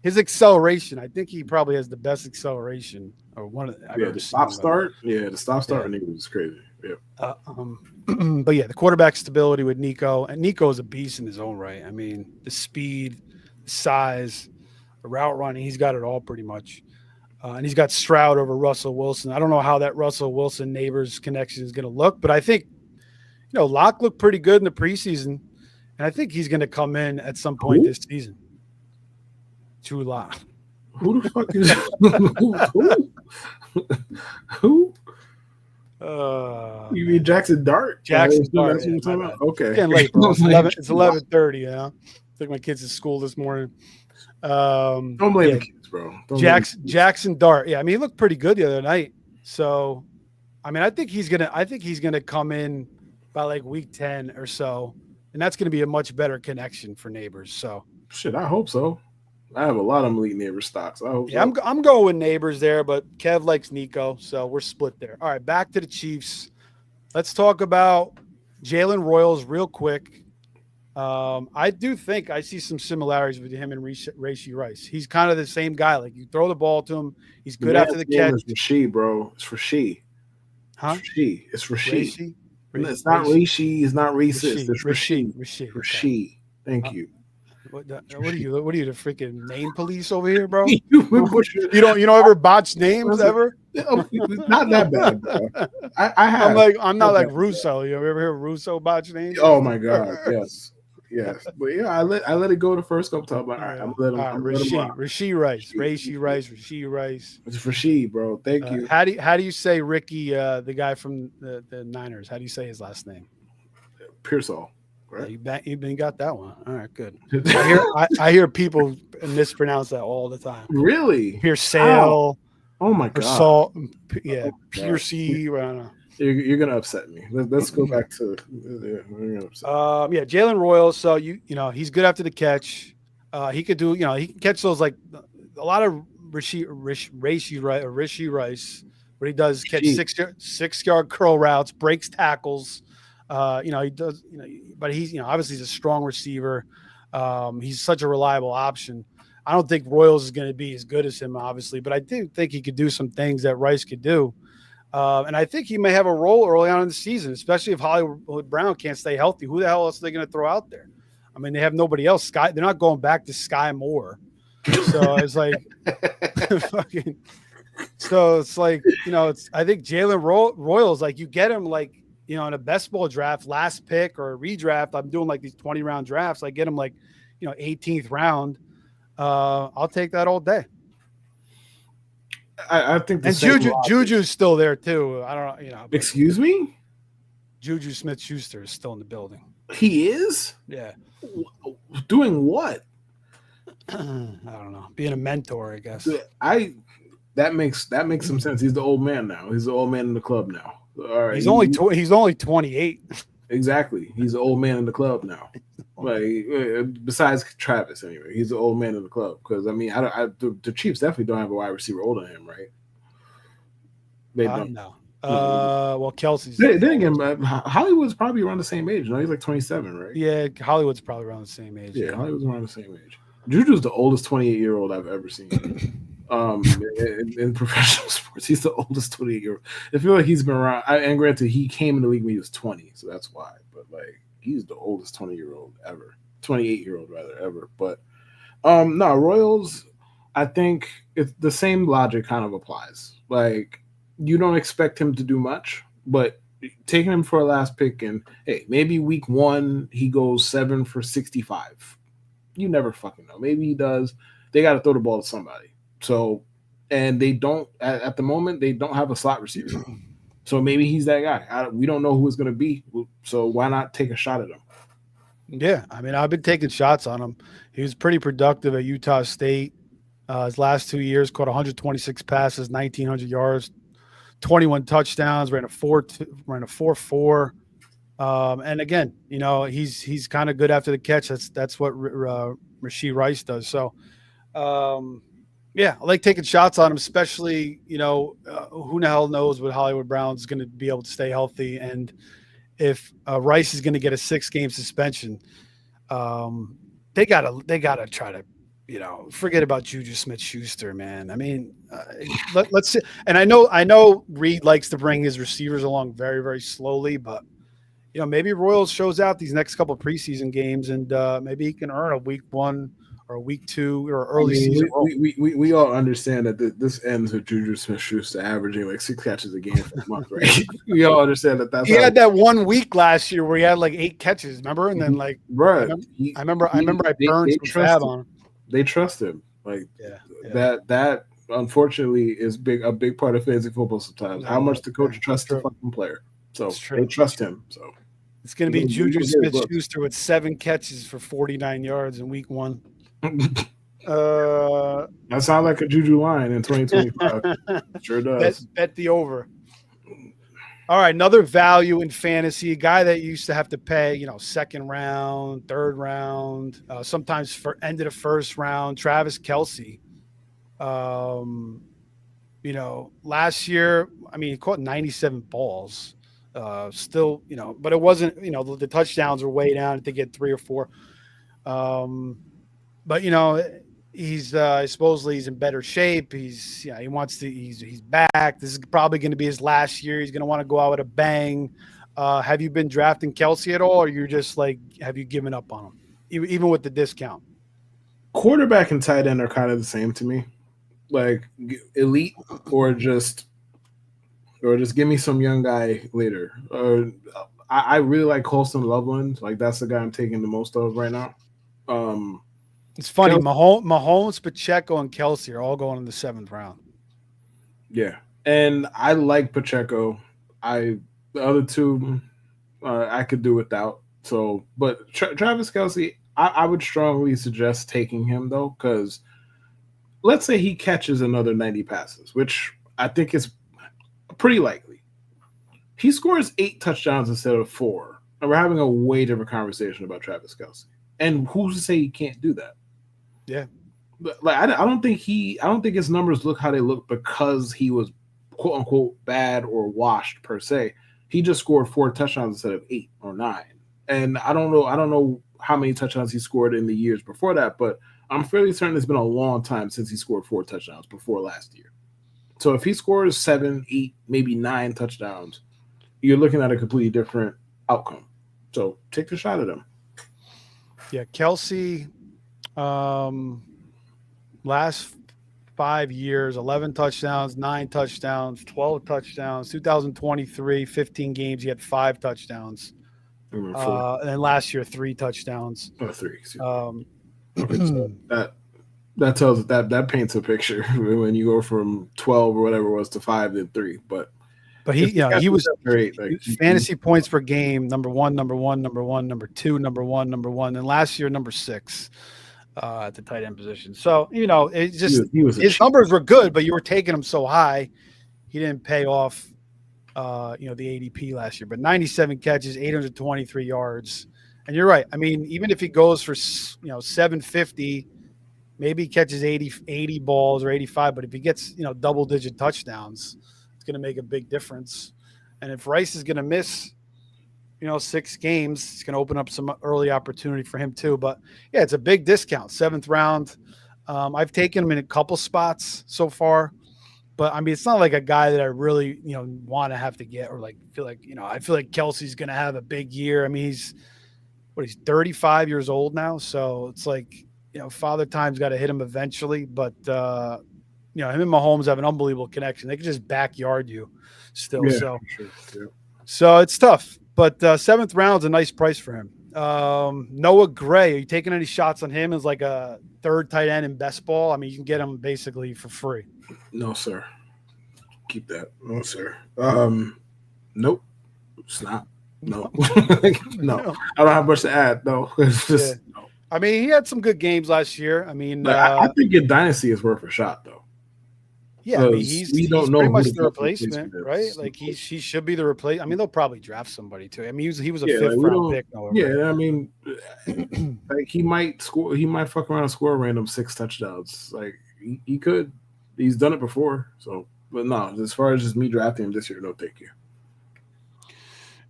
His acceleration, I think he probably has the best acceleration or one of the stop start. Yeah, the stop start in Nico is crazy. Yeah. But yeah, the quarterback stability with Nico, and Nico is a beast in his own right. I mean, the speed, the size, the route running, he's got it all pretty much. And he's got Stroud over Russell Wilson. I don't know how that Russell Wilson Neighbors connection is going to look, but I think, Locke looked pretty good in the preseason, and I think he's going to come in at some point this season. True Lock. Who the fuck is who? You mean Jackson Dart? Jackson Dart. That's what you're talking about? Okay. It's getting late, bro. It's 11:30. Took my kids to school this morning. Don't blame the kids, bro. Jackson Dart. Yeah, I mean, he looked pretty good the other night. So, I mean, I think he's gonna come in by like week 10 or so, and that's gonna be a much better connection for Neighbors. So, shit, I hope so. I have a lot of Elite Neighbors stocks. I hope. Yeah, so. I'm going with Neighbors there, but Kev likes Nico, so we're split there. All right, back to the Chiefs. Let's talk about Jalen Royals real quick. I do think I see some similarities with him and Rashee Rice. He's kind of the same guy. Like you throw the ball to him, he's The good after man's the name catch. is Rasheed, bro. It's Rasheed. It's Huh? Rasheed. It's Rasheed. Rashee? It's not Rashee? Rishi. It's not racist. It's Rasheed. Rasheed. Okay. Rasheed. Thank Uh, you. what, It's what are Rasheed. you? What are you, the freaking name police over here, bro? You butchered- You don't ever botch names Listen, ever? not that bad, bro. I have. I'm not Not like that Russo. You ever hear Russo botch names? Oh my god, yes, yes. But yeah, I let it go the first couple times. All right, Yeah. I'm gonna let him. All right, I'm gonna let him rock. Rasheed Rice, Rasheed. Rasheed Rice. It's Rasheed, bro. Thank you. How do you say Ricky, the guy from the Niners? How do you say his last name? Pearsall, Yeah, right? you been got that one. All right, good. I hear people mispronounce that all the time. Really? Pearsall Oh my or god. Salt. Yeah, Oh my God. Piercy. I don't know. You're gonna upset me. Let's go back to. Yeah, we're gonna upset. Yeah, Jalen Royals. So you know he's good after the catch. He could do he can catch those like a lot of Rishi Rice, where he does catch Rasheed. 6 yard curl routes, breaks tackles. He does but he's obviously he's a strong receiver. He's such a reliable option. I don't think Royals is going to be as good as him, obviously, but I do think he could do some things that Rice could do. And I think he may have a role early on in the season, especially if Hollywood Brown can't stay healthy. Who the hell else are they going to throw out there? I mean, they have nobody else. They're not going back to Sky Moore. So it's like, fucking. So it's like, I think Jalen Royals, like you get him like, in a best ball draft, last pick or a redraft. I'm doing like these 20-round drafts. I get him like, 18th round. I'll take that all day. I think the And Juju's still there too. I don't know, Excuse me? Juju Smith-Schuster is still in the building. He is? Yeah. Doing what? I don't know. Being a mentor, I guess. That makes some sense. He's the old man now. He's the old man in the club now. All right. He's only 28. Exactly. He's the old man in the club now. Like besides Travis, anyway, he's the old man in the club. Because I mean, the Chiefs definitely don't have a wide receiver older than him, right? They don't. No. Well, Kelsey's. Then again, Hollywood's probably around the same age. No, he's like 27, right? Yeah, Hollywood's probably around the same age. Yeah, Hollywood's around the same age. Juju's the oldest 28-year-old I've ever seen. In professional sports, he's the oldest 28-year-old. I feel like he's been around. And granted, he came in the league when he was 20, so that's why. But like, he's the oldest 20-year-old ever, 28-year-old rather ever. But no, Royals. I think it's the same logic kind of applies. Like, you don't expect him to do much, but taking him for a last pick and hey, maybe week 1 he goes 7 for 65. You never fucking know. Maybe he does. They got to throw the ball to somebody. So, and they don't at the moment. They don't have a slot receiver. So maybe he's that guy. We don't know who it's going to be. So why not take a shot at him? Yeah, I mean, I've been taking shots on him. He was pretty productive at Utah State. His last 2 years, caught 126 passes, 1,900 yards, 21 touchdowns, ran a 4.4. And again, he's kind of good after the catch. That's what Rashee Rice does. So, yeah, I like taking shots on him, especially, who the hell knows what Hollywood Brown's going to be able to stay healthy. And if Rice is going to get a 6-game suspension, they gotta try to, forget about Juju Smith-Schuster, man. I mean, let's see. And I know Reed likes to bring his receivers along very, very slowly, but maybe Royals shows out these next couple of preseason games, and maybe he can earn a week 1 or a week 2 or early season role. We all understand that this ends with Juju Smith-Schuster averaging like 6 catches a game for a month, right? We all understand that. He had that 1 week last year where he had like 8 catches, remember? And then like, right. I remember I burned some fab on him. They trust him. Like yeah. That unfortunately is a big part of fantasy football sometimes. How much the coach trusts the fucking player. So they trust him. So it's going to be Juju Smith-Schuster with 7 catches for 49 yards in week 1. That sounds like a Juju line in 2025. Sure does. Bet the over. All right, another value in fantasy, a guy that you used to have to pay, second round, third round, sometimes for end of the first round. Travis Kelce. Last year, I mean, he caught 97 balls. Still, but it wasn't, the touchdowns were way down. To get 3 or 4. But he's supposedly he's in better shape. He wants to. He's back. This is probably going to be his last year. He's going to want to go out with a bang. Have you been drafting Kelsey at all, or you're just like, have you given up on him, even with the discount? Quarterback and tight end are kind of the same to me, like elite or just give me some young guy later. I really like Colston Loveland. Like that's the guy I'm taking the most of right now. It's funny. Mahomes, Pacheco, and Kelsey are all going in the 7th round. Yeah, and I like Pacheco. The other two, I could do without. So, but Travis Kelsey, I would strongly suggest taking him though, because let's say he catches another 90 passes, which I think is pretty likely. He scores 8 touchdowns instead of 4, and we're having a way different conversation about Travis Kelsey. And who's to say he can't do that? Yeah, but like I don't think his numbers look how they look because he was quote unquote bad or washed per se. He just scored 4 touchdowns instead of 8 or 9, and I don't know how many touchdowns he scored in the years before that, but I'm fairly certain it's been a long time since he scored 4 touchdowns before last year. So if he scores 7, 8, maybe 9 touchdowns, you're looking at a completely different outcome. So take the shot at him. Yeah, Kelsey, last 5 years, 11 touchdowns, 9 touchdowns, 12 touchdowns. 2023, 15 games, he had 5 touchdowns. And then last year, 3 touchdowns. 3. So that tells that paints a picture when you go from 12 or whatever it was to 5 then 3. But he was great. Fantasy points per game, number 1, number 2, number 1, and last year number 6 at the tight end position. So it's just his numbers were good, but you were taking him so high, he didn't pay off. The ADP last year, but 97 catches, 823 yards, and you're right. I mean, even if he goes for 750, maybe he catches 80 balls or 85, but if he gets double-digit touchdowns, it's going to make a big difference. And if Rice is going to miss 6 games, it's going to open up some early opportunity for him too. But yeah, it's a big discount, 7th round. I've taken him in a couple spots so far. But I mean, it's not like a guy that I really, want to have to get or like feel like, I feel like Kelsey's going to have a big year. I mean, he's 35 years old now. So it's like, Father Time's got to hit him eventually. But, him and Mahomes have an unbelievable connection. They can just backyard you still. Yeah, so, sure. Yeah. So it's tough. But 7th round's a nice price for him. Noah Gray, are you taking any shots on him as like a 3rd tight end in best ball? I mean, you can get him basically for free. No, sir. Keep that. No, sir. Nope. It's not. No. No. I don't have much to add. No. It's just. Yeah. No. I mean, he had some good games last year. I mean, I think your dynasty is worth a shot, though. Yeah, I mean, he's pretty much the replacement, right? Is. Like he should be the replacement. I mean, they'll probably draft somebody too. I mean, he was a 5th round pick. Yeah, I mean, like he might score. He might fuck around and score a random 6 touchdowns. Like he could. He's done it before. So, but no, as far as just me drafting him this year, no, thank you.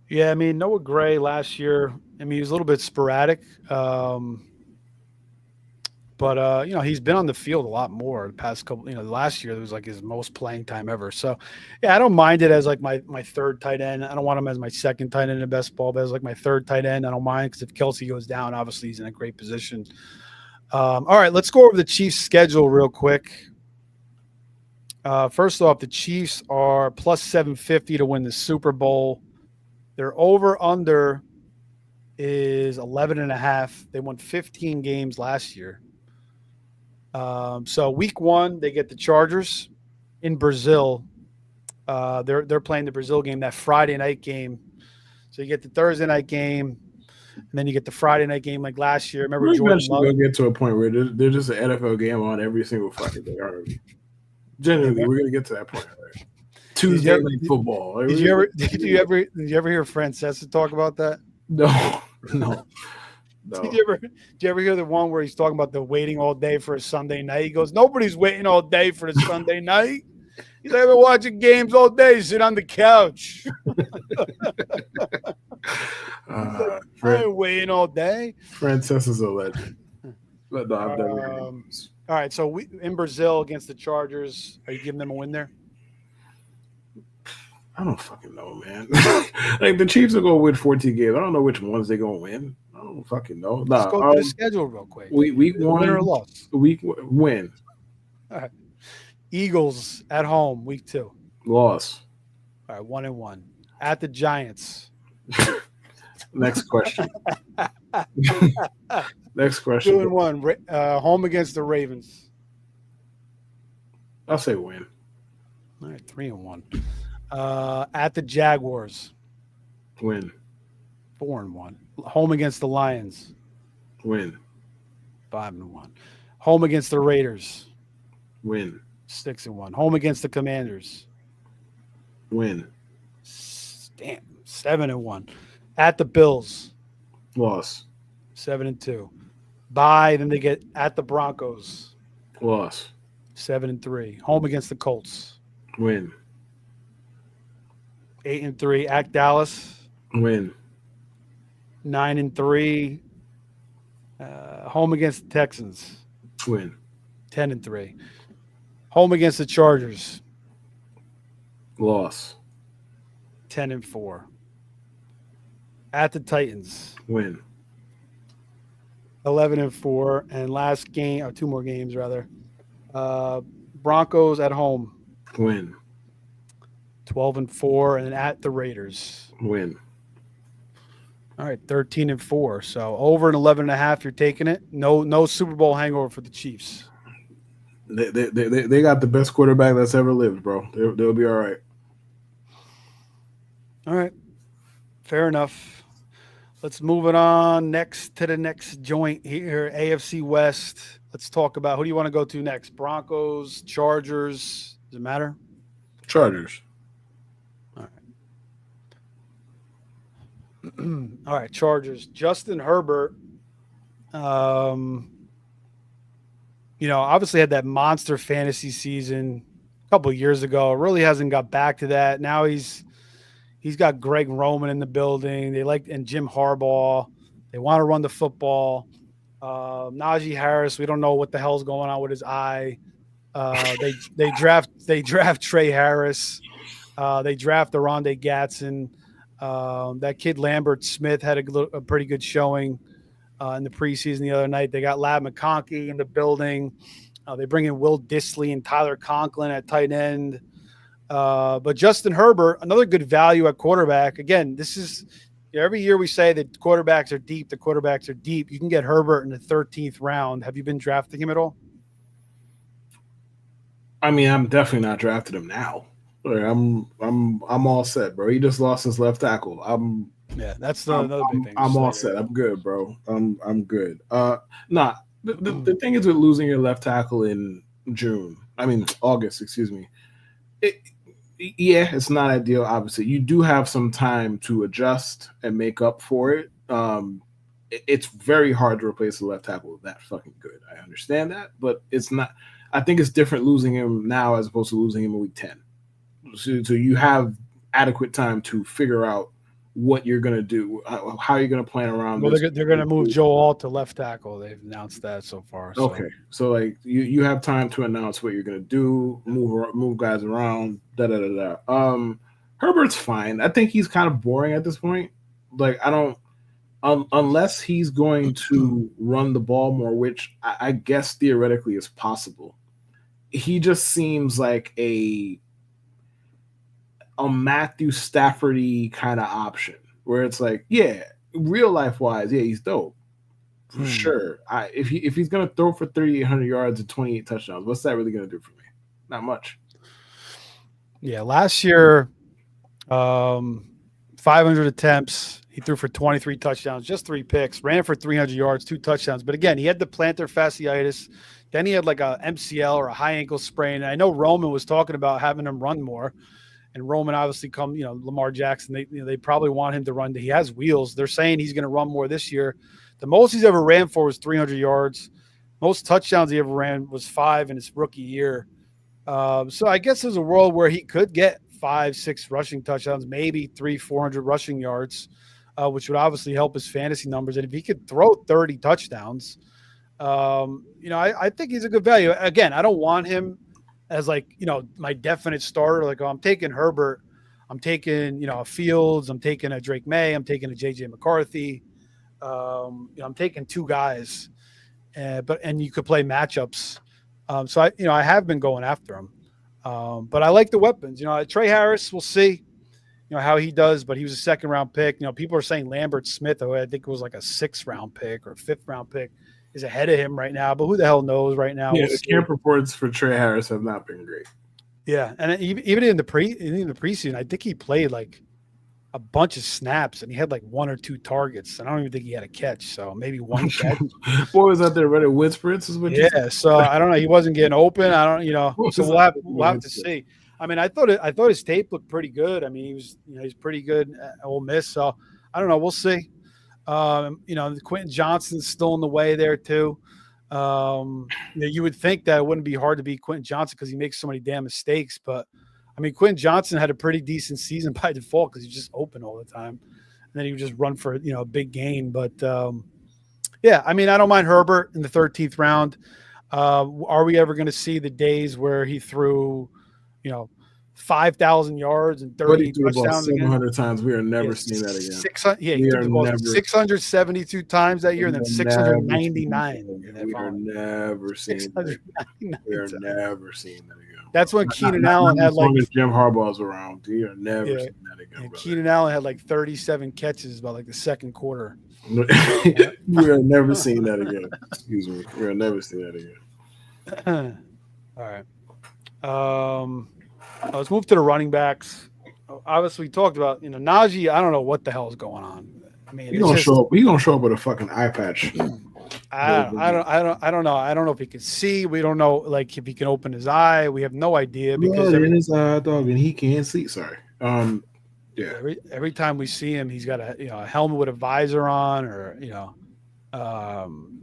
Yeah, I mean, Noah Gray last year. I mean, he was a little bit sporadic. But he's been on the field a lot more the past couple. Last year it was like his most playing time ever. So, yeah, I don't mind it as like my 3rd tight end. I don't want him as my 2nd tight end in best ball, but as like my 3rd tight end, I don't mind because if Kelsey goes down, obviously he's in a great position. All right, let's go over the Chiefs' schedule real quick. First off, the Chiefs are plus 750 to win the Super Bowl. Their over/under is 11.5. They won 15 games last year. So week 1, they get the Chargers in Brazil. They're playing the Brazil game, that Friday night game. So you get the Thursday night game, and then you get the Friday night game like last year. Remember, Jordan Love? We're going to get to a point where there's just an NFL game on every single fucking day already. Generally, we're going to get to that point. Right? Tuesday night football. Did you ever hear Francesa talk about that? No. Did you ever hear the one where he's talking about the waiting all day for a Sunday night? He goes, nobody's waiting all day for the Sunday night. He's like, I've been watching games all day, sit on the couch. I ain't waiting all day. Frances is a legend. But no, I've never All right, so we in Brazil against the Chargers. Are you giving them a win there? I don't fucking know, man. Like the Chiefs are gonna win 14 games. I don't know which ones they're gonna win. I don't fucking know. Let's go through the schedule real quick. Week one, win or loss. Win. All right. Eagles at home, week 2. Loss. All right, 1-1. At the Giants. Next question. Next question. 2-1. Home against the Ravens. I'll say win. All right, 3-1. At the Jaguars. Win. 4-1. Home against the Lions. Win. 5-1. Home against the Raiders. Win. 6-1. Home against the Commanders. Win. Damn. 7-1. At the Bills. Loss. 7-2. Bye. Then they get at the Broncos. Loss. 7-3. Home against the Colts. Win. 8-3. At Dallas. Win. 9-3. Home against the Texans. Win. 10-3. Home against the Chargers. Loss. 10-4. At the Titans. Win. 11-4. And last game, or 2 more games rather. Broncos at home. Win. 12-4. And then at the Raiders. Win. All right, 13-4. So over an 11.5, you're taking it. No Super Bowl hangover for the Chiefs. They got the best quarterback that's ever lived, bro. They'll be all right. All right, fair enough. Let's move it on next to the next joint here, AFC West. Let's talk about who do you want to go to next? Broncos, Chargers. Does it matter? Chargers. All right. All right, Chargers. Justin Herbert. Obviously had that monster fantasy season a couple of years ago. Really hasn't got back to that. Now he's got Greg Roman in the building. And Jim Harbaugh. They want to run the football. Najee Harris, we don't know what the hell's going on with his eye. They draft Trey Harris. They draft Aronde Gatson. That kid Lambert Smith had a pretty good showing in the preseason the other night. They got Lab McConkey in the building. They bring in Will Dissly and Tyler Conklin at tight end. But Justin Herbert, another good value at quarterback. Again, this is every year we say that quarterbacks are deep. The quarterbacks are deep. You can get Herbert in the 13th round. Have you been drafting him at all? I mean, I'm definitely not drafting him now. I'm all set, bro. He just lost his left tackle. That's another big thing. I'm all set. I'm good, bro. I'm good. The thing is with losing your left tackle in August, excuse me. It's not ideal. Obviously, you do have some time to adjust and make up for it. It's very hard to replace a left tackle that fucking good. I understand that, but it's not. I think it's different losing him now as opposed to losing him in week 10. So you have adequate time to figure out what you're going to do, how you're going to plan around this. They're going to move Joe Alt to left tackle. They've announced that so far. So. Okay. So, like, you have time to announce what you're going to do, move guys around, Herbert's fine. I think he's kind of boring at this point. Like, I don't unless he's going to run the ball more, which I guess theoretically is possible. He just seems like a Matthew Stafford-y kind of option where it's like, yeah, real life wise, yeah, he's dope for sure. If he's gonna throw for 3,800 yards and 28 touchdowns, what's that really gonna do for me? Not much. Yeah, last year, 500 attempts. He threw for 23 touchdowns, just 3 picks, ran for 300 yards, 2 touchdowns. But again, he had the plantar fasciitis. Then he had like a MCL or a high ankle sprain. And I know Roman was talking about having him run more. And Roman obviously Lamar Jackson, they probably want him to run. He has wheels. They're saying he's going to run more this year. The most he's ever ran for was 300 yards. Most touchdowns he ever ran was 5 in his rookie year. So I guess there's a world where he could get 5-6 rushing touchdowns, maybe 300-400 rushing yards, which would obviously help his fantasy numbers. And if he could throw 30 touchdowns, I think he's a good value. Again, I don't want him as my definite starter. Like, I'm taking Herbert, I'm taking a Fields, I'm taking a Drake May, I'm taking a JJ McCarthy. I'm taking two guys, and you could play matchups. So I have been going after him, but I like the weapons. Trey Harris, we'll see, how he does, but he was a 2nd-round pick. People are saying Lambert Smith, who I think was like a 6th-round pick or 5th-round pick, is ahead of him right now. But who the hell knows right now? Yeah, the camp reports for Trey Harris have not been great. Yeah, and even in the preseason, I think he played like a bunch of snaps and he had like 1 or 2 targets. And I don't even think he had a catch. So maybe 1 catch. Boy was out there running wind sprints is what you said. So I don't know. He wasn't getting open. I don't, so we'll have to see. I mean, I thought his tape looked pretty good. I mean, he's pretty good at Ole Miss. So I don't know. We'll see. Quentin Johnston's still in the way there too. You would think that it wouldn't be hard to beat Quentin Johnson because he makes so many damn mistakes. But I mean, Quentin Johnson had a pretty decent season by default because he's just open all the time. And then he would just run for, a big gain. But I mean, I don't mind Herbert in the 13th round. Are we ever going to see the days where he threw, 5,000 yards and 30 touchdowns again? 700 times. We are never seeing that again. 600, he threw the ball 672 times that year, and then 699. We are never seeing that. We are never seeing that again. That's when Keenan Allen had like Jim Harbaugh's around. We are never seeing that again. Keenan Allen had like 37 catches by like the 2nd quarter. We are never seeing that again. Excuse me. We are never seeing that again. All right. Let's move to the running backs. Obviously, we talked about Najee. I don't know what the hell is going on. I mean, he's gonna show up with a fucking eye patch. I don't know. I don't know if he can see. We don't know if he can open his eye. We have no idea because his eye, dog, and he can't see. Sorry. Yeah. Every time we see him, he's got a helmet with a visor on, or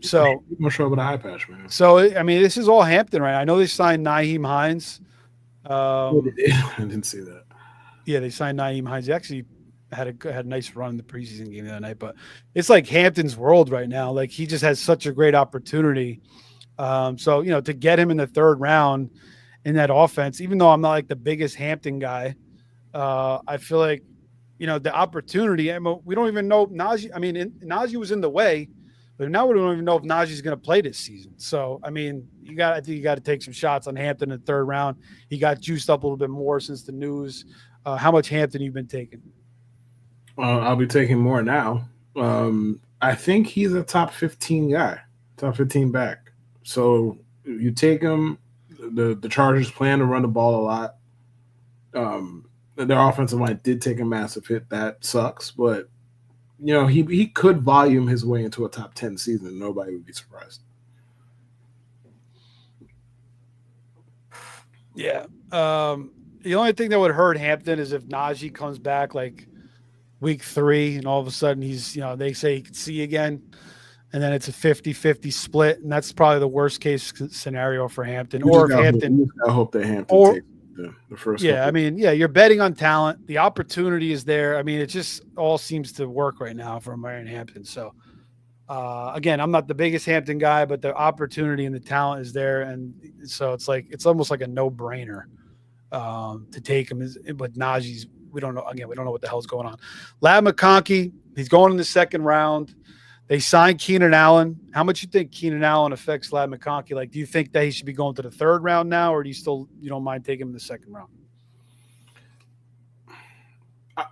so he's gonna show up with an eye patch, man. So I mean, this is all Hampton, right? I know they signed Nyheim Hines. I didn't see that. Yeah, they signed Nyheim Hines. He actually had a nice run in the preseason game the other night, but it's like Hampton's world right now. Like, he just has such a great opportunity. So to get him in the 3rd round in that offense, even though I'm not like the biggest Hampton guy, I feel like the opportunity. I mean, we don't even know Najee. I mean, Najee was in the way, but now we don't even know if Najee's going to play this season. So I mean, I think you got to take some shots on Hampton in the 3rd round. He got juiced up a little bit more since the news. How much Hampton you've been taking? I'll be taking more now. I think he's a top 15 guy, top 15 back. So you take him. The Chargers plan to run the ball a lot. Their offensive line did take a massive hit. That sucks, but he could volume his way into a top 10 season. Nobody would be surprised. Yeah. The only thing that would hurt Hampton is if Najee comes back like week 3 and all of a sudden he's, they say he can see again, and then it's a 50-50 split, and that's probably the worst case scenario for Hampton. Or if Hampton, I hope that Hampton takes the first. Yeah, I mean, you're betting on talent. The opportunity is there. I mean, it just all seems to work right now for Marion Hampton. So, again, I'm not the biggest Hampton guy, but the opportunity and the talent is there, and so it's almost like a no-brainer to take him. But Najee's, we don't know. Again, we don't know what the hell's going on. Ladd McConkey, he's going in the 2nd round. They signed Keenan Allen. How much you think Keenan Allen affects Ladd McConkey? Like, do you think that he should be going to the 3rd round now, or do you don't mind taking him in the 2nd round?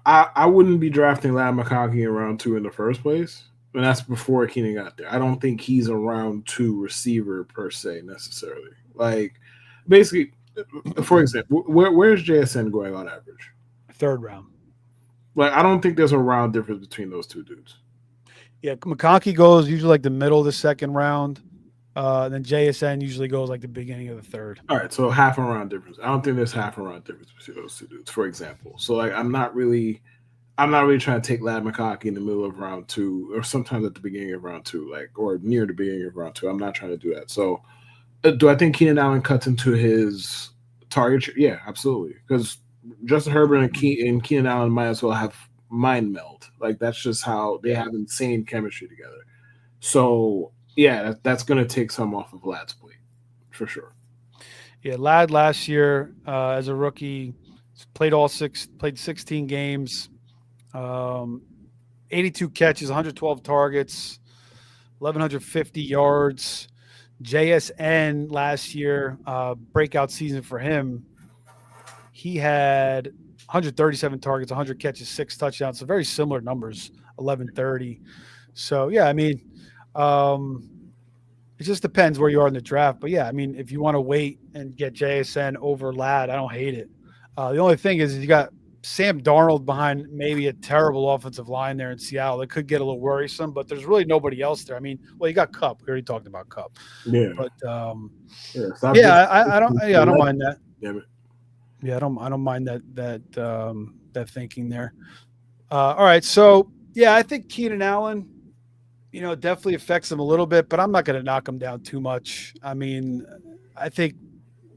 I wouldn't be drafting Ladd McConkey in round 2 in the first place, and that's before Keenan got there. I don't think he's a round 2 receiver per se necessarily. Like, basically, for example, where's JSN going on average? 3rd round. Like, I don't think there's a round difference between those two dudes. Yeah, McConkey goes usually like the middle of the 2nd round. Then JSN usually goes like the beginning of the 3rd. All right, so half a round difference. I don't think there's half a round difference between those two dudes, for example. So like, I'm not really trying to take Ladd McConkey in the middle of round 2, or sometimes at the beginning of round 2, like, or near the beginning of round 2. I'm not trying to do that. So do I think Keenan Allen cuts into his Target, yeah, absolutely. Because Justin Herbert and Keenan Allen might as well have mind meld. Like that's just how they have insane chemistry together. So yeah, that's going to take some off of Lad's plate for sure. Yeah, Ladd last year as a rookie played 16 games, 82 catches, 112 targets, 1,150 yards. JSN last year, breakout season for him. He had 137 targets, 100 catches, 6 touchdowns. So very similar numbers, 1130. So yeah, I mean, it just depends where you are in the draft. But yeah, I mean, if you want to wait and get JSN over Ladd, I don't hate it. The only thing is you got Sam Darnold behind maybe a terrible offensive line there in Seattle. It could get a little worrisome, but there's really nobody else there. I mean, well, you got Kupp. We already talked about Kupp. Yeah. But I don't mind that. Damn it. Yeah, I don't mind that thinking there. All right, so yeah, I think Keenan Allen, definitely affects him a little bit, but I'm not going to knock him down too much. I mean, I think,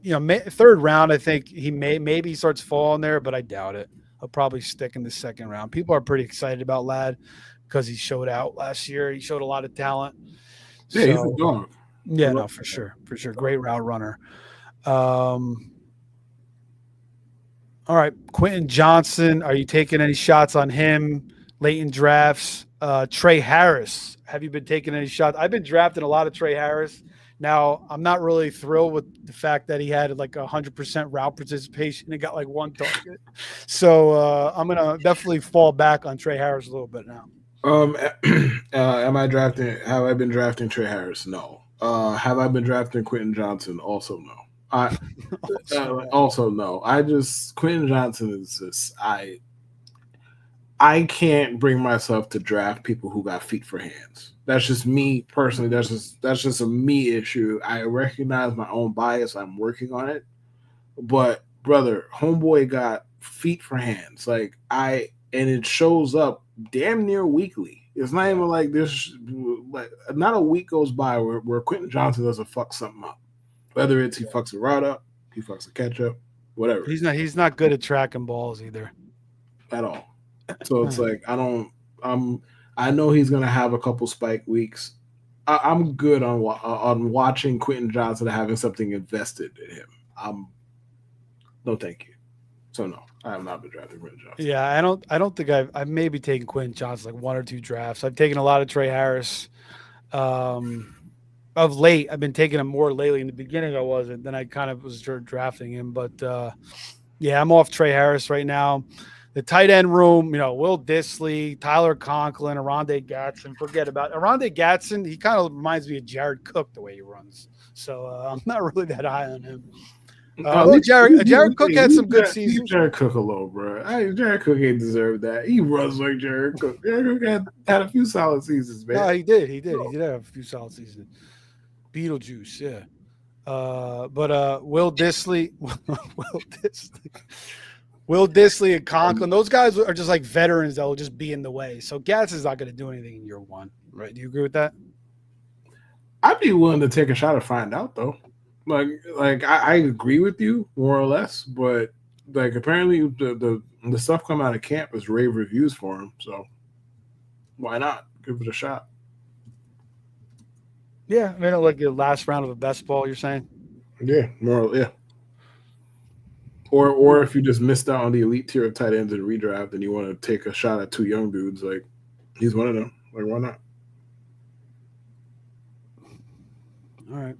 third round, I think maybe he starts falling there, but I doubt it. He'll probably stick in the second round. People are pretty excited about Ladd because he showed out last year. He showed a lot of talent. Yeah, he's a dog. Yeah, no, for sure. Great route runner. All right, Quentin Johnson. Are you taking any shots on him late in drafts? Trey Harris. Have you been taking any shots? I've been drafting a lot of Trey Harris. Now, I'm not really thrilled with the fact that he had like 100% route participation and got like 1 target. So I'm going to definitely fall back on Trey Harris a little bit now. Have I been drafting Trey Harris? No. Have I been drafting Quentin Johnson? Also no. Also no. Quentin Johnson is just I can't bring myself to draft people who got feet for hands. That's just me personally. That's just a me issue. I recognize my own bias. I'm working on it. But brother, homeboy got feet for hands. And it shows up damn near weekly. It's not even like this. Like not a week goes by where Quentin Johnson doesn't fuck something up. Whether it's he fucks a route up, he fucks a catch up, whatever. He's not good at tracking balls either. At all. So it's like I know he's gonna have a couple spike weeks. I'm good on watching Quentin Johnson having something invested in him. No, thank you. So no, I have not been drafting Quentin Johnson. Yeah, I don't think I've maybe taken Quentin Johnson like 1 or 2 drafts. I've taken a lot of Trey Harris. Of late, I've been taking him more lately. In the beginning, I wasn't. Then I kind of was drafting him. But yeah, I'm off Trey Harris right now. The tight end room, Will Dissly, Tyler Conklin, Arondé Gatson. Forget about it. Arondé Gatson. He kind of reminds me of Jared Cook the way he runs. So I'm not really that high on him. Jared Cook had some good seasons. Jared Cook alone, bro. Jared Cook ain't deserved that. He runs like Jared Cook. Jared Cook had a few solid seasons, man. No, he did. He did have a few solid seasons. Beetlejuice, yeah. But Will Dissly, Will Dissly and Conklin, those guys are just like veterans that will just be in the way. So Gatson's not going to do anything in year 1, right? Do you agree with that? I'd be willing to take a shot to find out, though. Like I agree with you more or less, but like apparently the stuff coming out of camp is rave reviews for him. So why not give it a shot? Yeah, I mean, like the last round of a best ball, you're saying? Yeah, yeah. Or if you just missed out on the elite tier of tight ends in redraft and you want to take a shot at 2 young dudes, like he's one of them. Like why not? All right.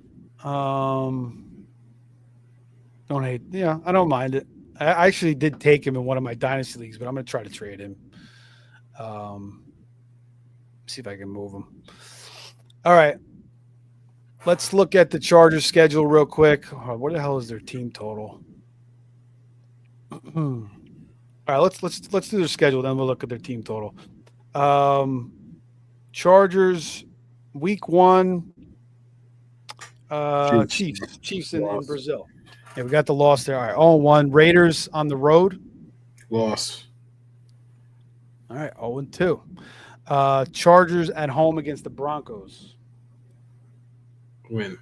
Don't hate. Yeah, I don't mind it. I actually did take him in one of my dynasty leagues, but I'm going to try to trade him. See if I can move him. All right. Let's look at the Chargers schedule real quick. What the hell is their team total? All right, let's do their schedule, then we'll look at their team total. Chargers, week 1. Chiefs in Brazil. Yeah, we got the loss there. All right, 0-1. Raiders on the road. Loss. All right, 0-2. Chargers at home against the Broncos. Win.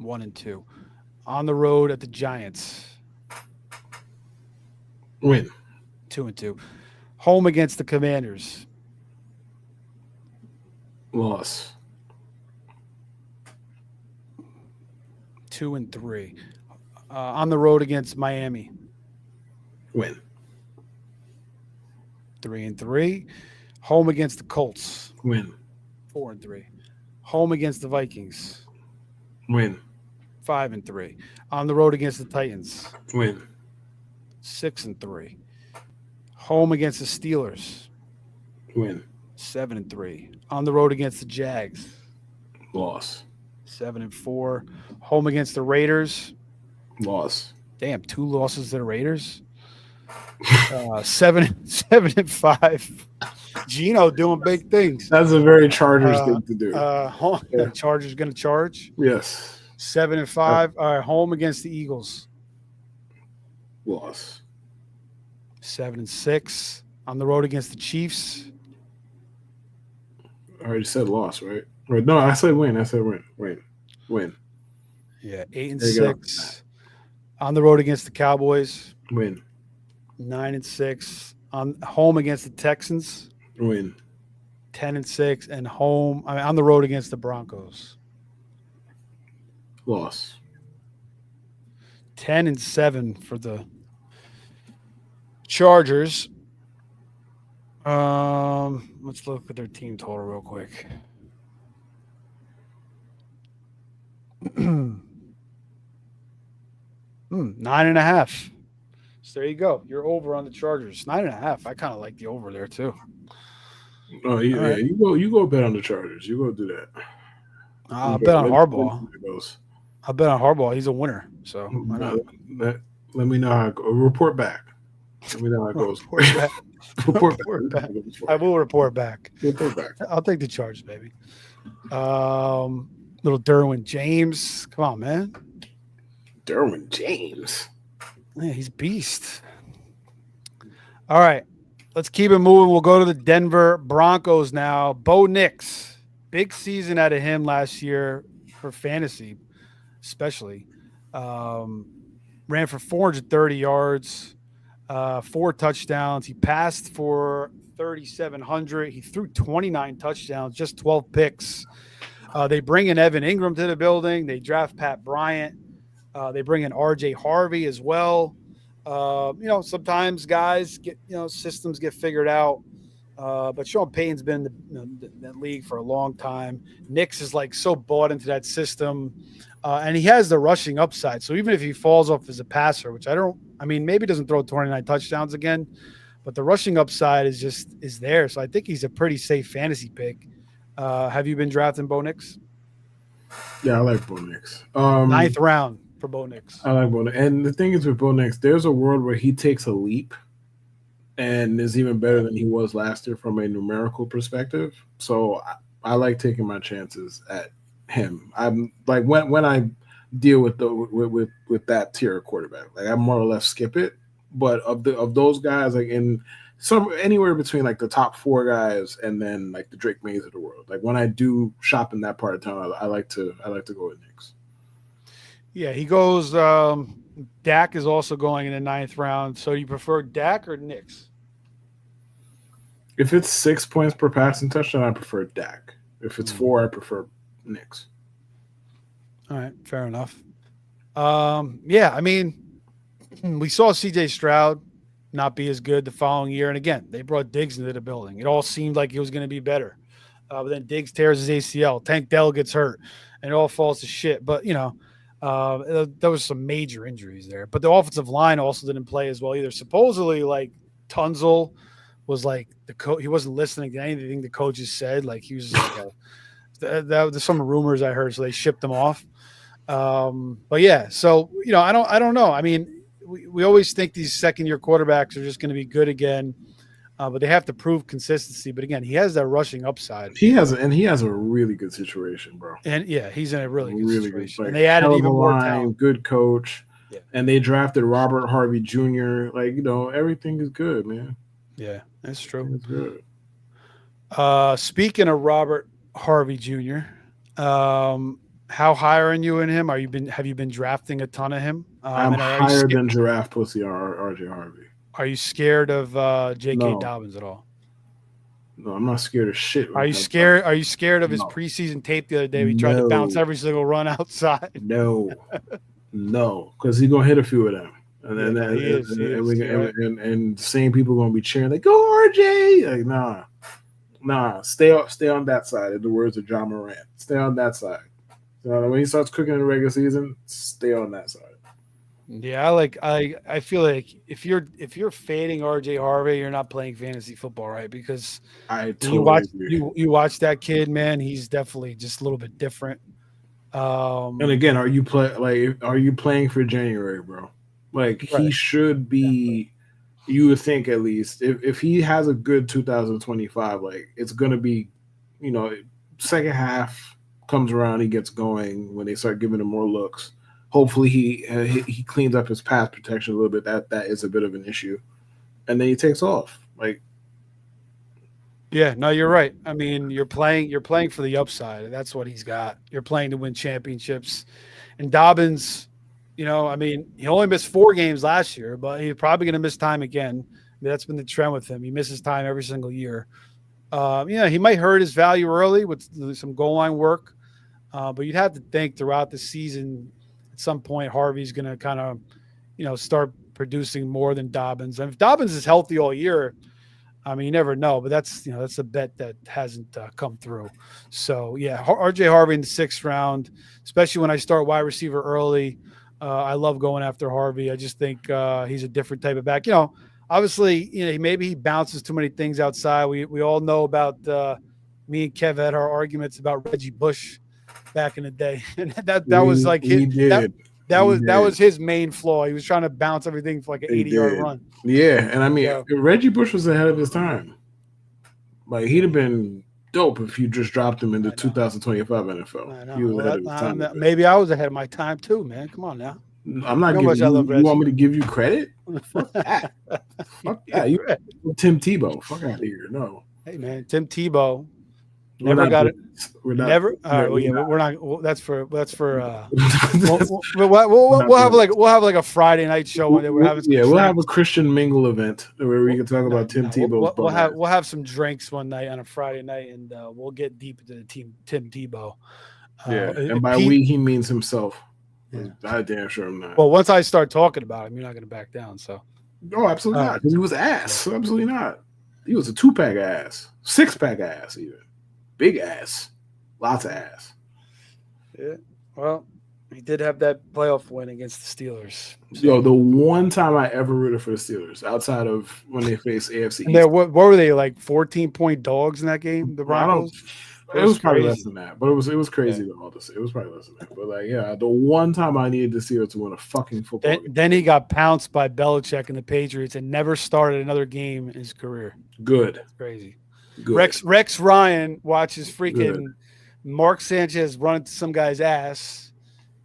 1-2. On the road at the Giants. Win. 2-2. Home against the Commanders. Loss. 2-3. On the road against Miami. Win. 3-3. Home against the Colts. Win. 4-3. Home against the Vikings. Win. 5-3. On the road against the Titans. Win. 6-3. Home against the Steelers. Win. 7-3. On the road against the Jags. Loss. 7-4. Home against the Raiders. Loss. Damn, 2 losses to the Raiders. 7-5. Gino doing big things. That's a very Chargers thing to do. The Chargers going to charge. Yes. 7-5. All right, home against the Eagles. Loss. 7-6. On the road against the Chiefs. I already said loss, right? Right. No, I said win. I said win. Win. Yeah, 8-6. On the road against the Cowboys. Win. 9-6. On home against the Texans. Win. 10-6. And on the road against the Broncos. Loss. 10-7 for the Chargers. Let's look at their team total real quick. 9.5. So there you go. You're over on the Chargers. 9.5. I kind of like the over there too. Oh yeah, right. You go bet on the Chargers. You go do that. I bet on Harbaugh. I bet on Harbaugh. He's a winner. So why not? Let me know how it goes. Report back. Let me know how it goes. Report back. I will report back. Report back. I'll take the Chargers, baby. Little Derwin James. Come on, man. Derwin James. Yeah, he's a beast. All right. Let's keep it moving. We'll go to the Denver Broncos now. Bo Nix. Big season out of him last year for fantasy, especially. Ran for 430 yards, 4 touchdowns. He passed for 3,700. He threw 29 touchdowns, just 12 picks. They bring in Evan Ingram to the building. They draft Pat Bryant. They bring in R.J. Harvey as well. Sometimes guys get, systems get figured out. But Sean Payton's been in the league for a long time. Nix is like so bought into that system. And he has the rushing upside. So even if he falls off as a passer, which maybe doesn't throw 29 touchdowns again, but the rushing upside is there. So I think he's a pretty safe fantasy pick. Have you been drafting Bo Nix? Yeah, I like Bo Nix. 9th round for Bo Nix. I like Bo Nix. And the thing is with Bo Nix, there's a world where he takes a leap and is even better than he was last year from a numerical perspective. So I like taking my chances at him. I'm like when I deal with with that tier of quarterback, like I more or less skip it. But of those guys, like in anywhere between like the top 4 guys and then like the Drake Mays of the world. Like when I do shop in that part of town, I like to go with Nix. Yeah, he goes. Dak is also going in the 9th round. So you prefer Dak or Nix? If it's 6 points per passing touchdown, I prefer Dak. If it's 4, I prefer Nix. All right, fair enough. We saw C.J. Stroud not be as good the following year. And again, they brought Diggs into the building. It all seemed like it was going to be better. But then Diggs tears his ACL. Tank Dell gets hurt. And it all falls to shit. But, there was some major injuries there. But the offensive line also didn't play as well either. Supposedly, like, Tunzel was like the coach. He wasn't listening to anything the coaches said. Like, he was just like there's some rumors I heard, so they shipped him off. But yeah, so I don't know. I mean, we always think these second-year quarterbacks are just going to be good again, but they have to prove consistency. But again, he has that rushing upside. He has a really good situation, bro. And yeah, he's in a really good situation. Good, and they added even more talent. Good coach, yeah. And they drafted Robert Harvey Jr. Like everything is good, man. Yeah, that's true. It's good. Speaking of Robert Harvey Jr., how high are you in him? Have you been drafting a ton of him? I'm higher than Giraffe Pussy or RJ Harvey. Are you scared of J.K. No. Dobbins at all? No, I'm not scared of shit. Are you scared? Are you scared of his No. preseason tape the other day? He tried to bounce every single run outside. No, because he's gonna hit a few of them, and Yeah, then no, he is. and the same people gonna be cheering like, "Go RJ!" Like, nah, stay on that side. In the words of John Moran, stay on that side. So when he starts cooking in the regular season, stay on that side. Yeah, I feel like if you're fading RJ Harvey, you're not playing fantasy football, right? Because I totally agree. You watch that kid, man. He's definitely just a little bit different. And again, are you playing for January, bro? Like he should be. You would think at least if he has a good 2025, like it's gonna be, second half comes around, he gets going when they start giving him more looks. Hopefully he cleans up his pass protection a little bit. That is a bit of an issue, and then he takes off. Like, yeah, no, you're right. I mean, you're playing for the upside. That's what he's got. You're playing to win championships. And Dobbins, I mean, he only missed 4 games last year, but he's probably going to miss time again. I mean, that's been the trend with him. He misses time every single year. He might hurt his value early with some goal line work, but you'd have to think throughout the season at some point Harvey's going to kind of, start producing more than Dobbins. And if Dobbins is healthy all year, I mean, you never know, but that's a bet that hasn't come through. So yeah, RJ Harvey in the 6th round, especially when I start wide receiver early. I love going after Harvey. I just think he's a different type of back. Obviously, maybe he bounces too many things outside. We all know about me and Kev had our arguments about Reggie Bush back in the day, and that was like that was his main flaw. He was trying to bounce everything for like an 80-yard run. Yeah, and I mean, Reggie Bush was ahead of his time. Like he'd have been dope if you just dropped him in the 2025 NFL. I know. He was ahead of his time. Maybe I was ahead of my time too, man. Come on now. I'm not giving you. You want me to give you credit? Fuck that. Fuck that. You Tim Tebow. Fuck out of here. No. Hey man, Tim Tebow. Never got it. We're not. Never. All right. Well, yeah, we're not. That's for. We'll have like a Friday night show one day. We're having. We'll have a Christian mingle event where we can talk about Tim Tebow. We'll have some drinks one night on a Friday night, and we'll get deep into the Tim Tebow. And by we he means himself. Yeah. I damn sure I'm not. Well, once I start talking about him, you're not going to back down. So. No, absolutely not. Because he was ass. Absolutely not. He was a 2-pack ass, 6-pack ass, even. Big ass. Lots of ass. Yeah. Well, he did have that playoff win against the Steelers. Yo, the one time I ever rooted for the Steelers, outside of when they faced AFC East. What were they, like 14-point dogs in that game? The Broncos? It was probably less than that, but it was crazy to all this. It was probably less than that. But the one time I needed the Steelers to win a fucking football game. Then he got pounced by Belichick and the Patriots and never started another game in his career. Good. That's crazy. Good. Rex Ryan watches freaking Mark Sanchez run into some guy's ass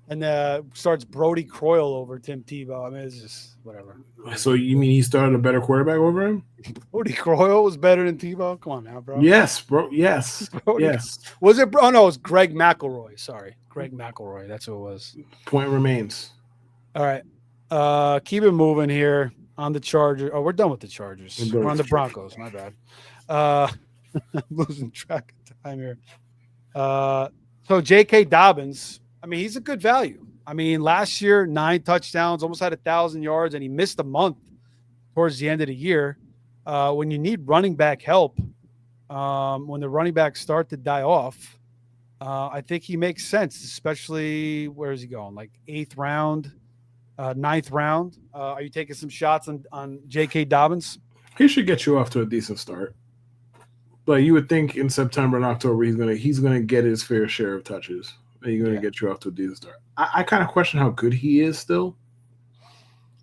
and starts Brody Croyle over Tim Tebow. I mean, it's just whatever. So you mean he started a better quarterback over him? Brody Croyle was better than Tebow? Come on now, bro. Yes, bro. Yes. Yes. Was it? Oh, no, it was Greg McElroy. Sorry. Greg McElroy. That's who it was. Point remains. All right. Keep it moving here on the Chargers. Oh, we're done with the Chargers. We're on the Broncos. My bad. I'm losing track of time here. So J.K. Dobbins, I mean, he's a good value. I mean, last year, 9 touchdowns, almost had 1,000 yards, and he missed a month towards the end of the year. When you need running back help, when the running backs start to die off, I think he makes sense, especially where is he going? Like 8th round, 9th round. Are you taking some shots on J.K. Dobbins? He should get you off to a decent start. But you would think in September and October he's gonna get his fair share of touches. And he's gonna get you off to a decent start. I kind of question how good he is still.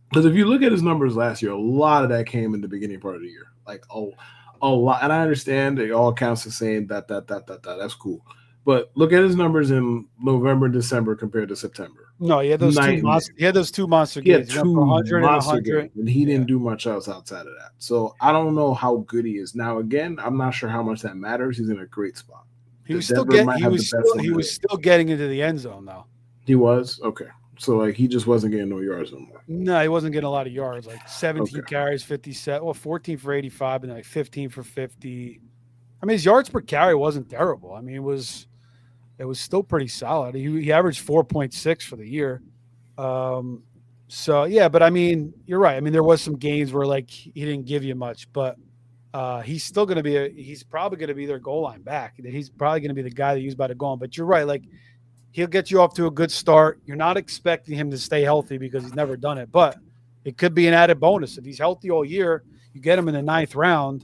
Because if you look at his numbers last year, a lot of that came in the beginning part of the year. Like a lot. And I understand it all counts as saying that. That's cool. But look at his numbers in November, December compared to September. No, he had those two monster games. He had 2 monster games, and he didn't do much else outside of that. So I don't know how good he is. Now, again, I'm not sure how much that matters. He's in a great spot. He was still getting into the end zone, though. He was? Okay. So like he just wasn't getting no yards no more. No, he wasn't getting a lot of yards, like 17 Okay. carries, 57, well, 14 for 85, and like 15 for 50. I mean, his yards per carry wasn't terrible. I mean, it was still pretty solid. He averaged 4.6 for the year. Um, so yeah, but I mean, you're right. I mean, there was some games where like he didn't give you much, but he's still going to be he's probably going to be their goal line back. He's probably going to be the guy that used by the goal line. But you're right. Like he'll get you off to a good start. You're not expecting him to stay healthy because he's never done it, but it could be an added bonus. If he's healthy all year, you get him in the 9th round.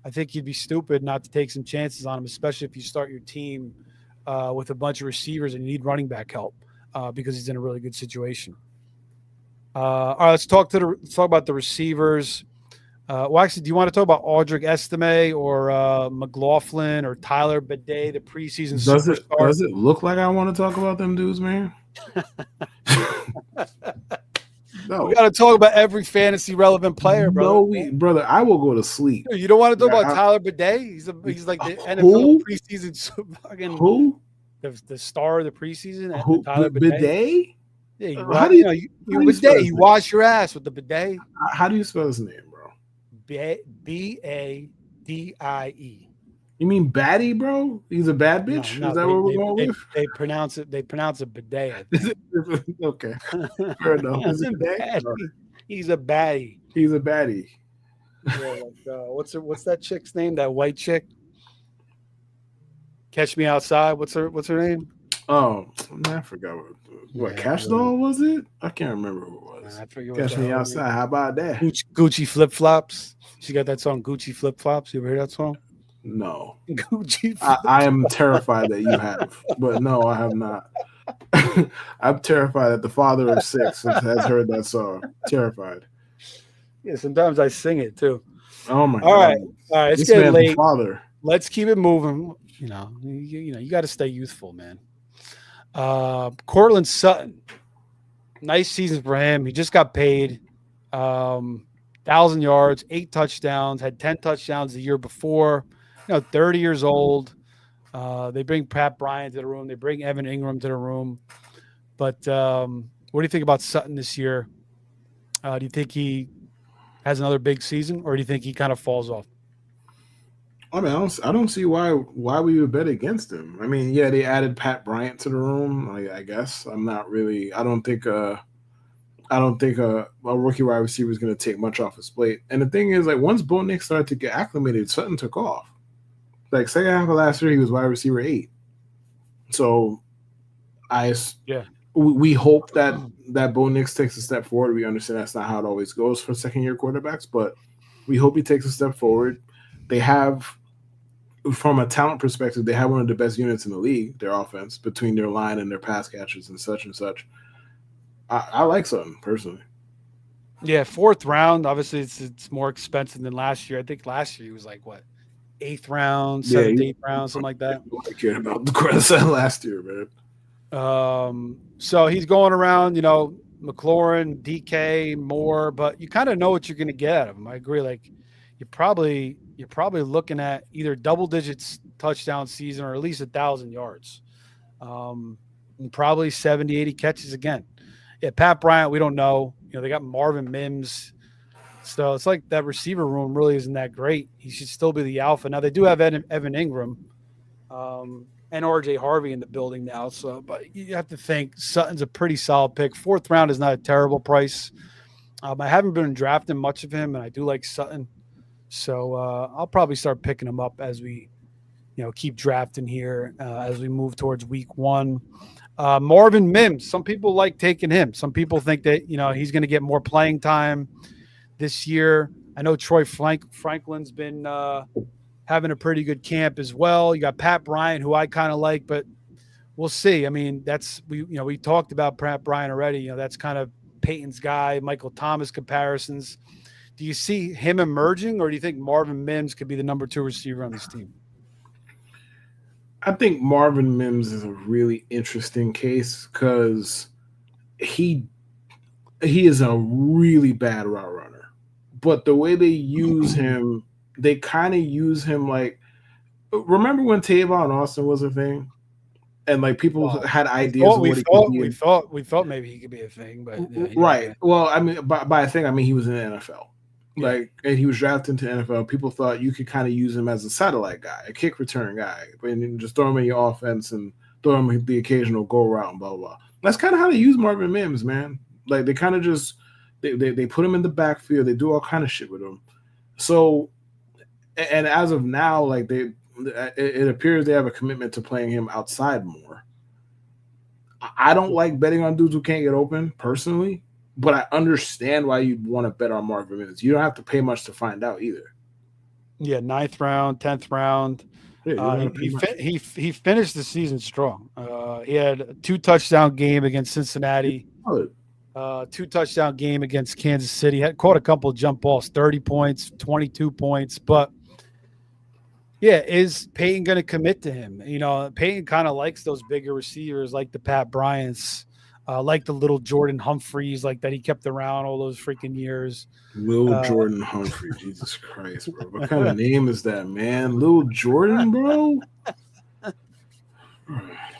I think you'd be stupid not to take some chances on him, especially if you start your team with a bunch of receivers and you need running back help because he's in a really good situation. All right, let's talk about the receivers. Well, actually, do you want to talk about Audric Estime or McLaughlin or Tyler Bidet, the preseason superstar? Does it look like I want to talk about them dudes, man? No. We got to talk about every fantasy relevant player, bro. No, brother, I will go to sleep. You don't want to talk about Tyler Bidet? He's like the NFL preseason fucking who? The star of the preseason. Who? Tyler Bidet? Yeah, How do you bidet? You wash your ass with the bidet. How do you spell his name, bro? Badie. You mean Batty, bro? He's a bad bitch. No, is that what we're going with? They pronounce it. They pronounce it bidet. Okay, fair enough. Is it bidet? He's a baddie. He's a baddie. Yeah, like, what's that chick's name? That white chick. Catch Me Outside. What's her name? Oh, man, I forgot what Cash Doll was it? I can't remember who it was. Catch Me Outside. How about that? Gucci Flip Flops. She got that song Gucci Flip Flops. You ever heard that song? No. Gucci. I am terrified that you have, but no, I have not. I'm terrified that the father of 6 has heard that song. Terrified. Yeah, sometimes I sing it too. Oh my god! All right. It's getting late. Father. Let's keep it moving. You got to stay youthful, man. Cortland Sutton, nice season for him. He just got paid. 1,000 yards, 8 touchdowns, had 10 touchdowns the year before. 30 years old. They bring Pat Bryant to the room. They bring Evan Ingram to the room. But what do you think about Sutton this year? Do you think he has another big season, or do you think he kind of falls off? I mean, I don't see why we would bet against him. I mean, yeah, they added Pat Bryant to the room. I guess I'm not really. I don't think a rookie wide receiver is going to take much off his plate. And the thing is, like, once Bo Nix started to get acclimated, Sutton took off. Like, second half of last year, he was wide receiver 8. So, we hope that Bo Nix takes a step forward. We understand that's not how it always goes for second-year quarterbacks, but we hope he takes a step forward. They have, from a talent perspective, they have one of the best units in the league, their offense, between their line and their pass catchers and such and such. I like Sutton, personally. Yeah, 4th round. Obviously, it's more expensive than last year. I think last year he was like, what, 8th round, 7th, 8th round, something like that. I cared about the credit last year, man. So he's going around, McLaurin, DK, Moore, but you kind of know what you're going to get out of him. I agree. Like, you're probably looking at either double digits touchdown season or at least 1,000 yards, and probably 70, 80 catches again. Yeah, Pat Bryant, we don't know. They got Marvin Mims. So it's like that receiver room really isn't that great. He should still be the alpha. Now, they do have Evan Ingram and RJ Harvey in the building now. So, but you have to think Sutton's a pretty solid pick. 4th round is not a terrible price. I haven't been drafting much of him, and I do like Sutton. So I'll probably start picking him up as we, keep drafting here as we move towards week 1. Marvin Mims, some people like taking him. Some people think that, he's going to get more playing time this year. I know Troy Franklin's been having a pretty good camp as well. You got Pat Bryant, who I kind of like, but we'll see. I mean, we talked about Pat Bryant already. That's kind of Peyton's guy, Michael Thomas comparisons. Do you see him emerging, or do you think Marvin Mims could be the number 2 receiver on this team? I think Marvin Mims is a really interesting case because he is a really bad route runner. But the way they use him, they kind of use him like – remember when Tavon Austin was a thing? and like people had We ideas of what he could be. We thought maybe he could be a thing, but yeah, right. Well, I mean, by a thing, I mean he was in the NFL. Yeah. Like, and he was drafted into NFL. People thought you could kind of use him as a satellite guy, a kick return guy, and just throw him in your offense and throw him the occasional go route and blah, blah, blah. That's kind of how they use Marvin Mims, man. Like, they kind of just they put him in the backfield. They do all kind of shit with him. So, and as of now, like it appears they have a commitment to playing him outside more. I don't like betting on dudes who can't get open personally, but I understand why you want to bet on Marvin Mims. You don't have to pay much to find out either. Yeah, 9th round, 10th round. Yeah, he finished the season strong. He had a 2-touchdown game against Cincinnati, 2-touchdown game against Kansas City. Had caught a couple of jump balls, 30 points, 22 points. But yeah, is Peyton going to commit to him? You know, Peyton kind of likes those bigger receivers like the Pat Bryants, like the little Jordan Humphreys, like that he kept around all those freaking years. Lil Jordan Humphrey, Jesus Christ, bro. What kind of name is that, man? Lil Jordan, bro?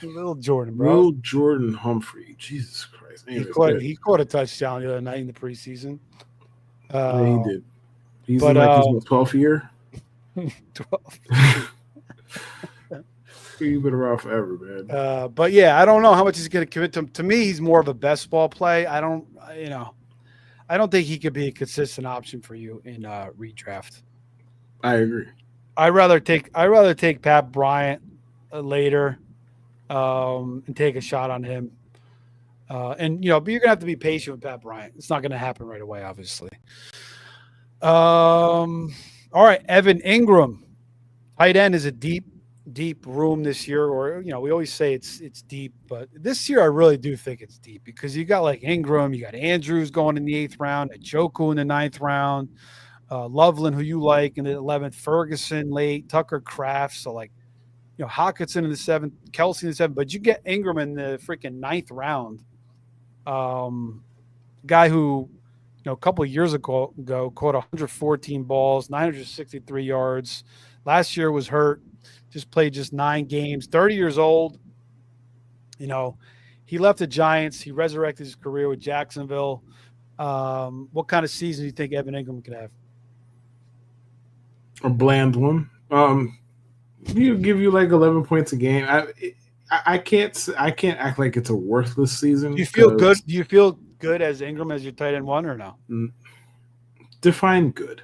Lil Jordan, bro. Lil Jordan Humphrey, Jesus Christ. Anyways, he caught a touchdown the other night in the preseason. Yeah, he did. He's in like his 12th year. 12. He's been around forever, man. But yeah, I don't know how much he's going to commit to him. To me, he's more of a best ball play. I don't think he could be a consistent option for you in redraft. I agree. I'd rather take Pat Bryant later and take a shot on him. But you're gonna have to be patient with Pat Bryant. It's not going to happen right away, obviously. All right, Evan Ingram, tight end is a deep room this year, or we always say it's deep, but this year I really do think it's deep because you got like Ingram, you got Andrews going in the 8th round, Njoku in the 9th round, Loveland, who you like, in the 11th, Ferguson late, Tucker Kraft, so like Hockenson in the 7th, Kelsey in the 7th, but you get Ingram in the freaking 9th round, guy who a couple of years ago caught 114 balls, 963 yards. Last year was hurt. Just played 9 games, 30 years old. He left the Giants. He resurrected his career with Jacksonville. What kind of season do you think Evan Ingram could have? A bland one. He'll give you like 11 points a game. I can't act like it's a worthless season. Do you feel good? Do you feel good as Ingram as your tight end 1 or no? Define good.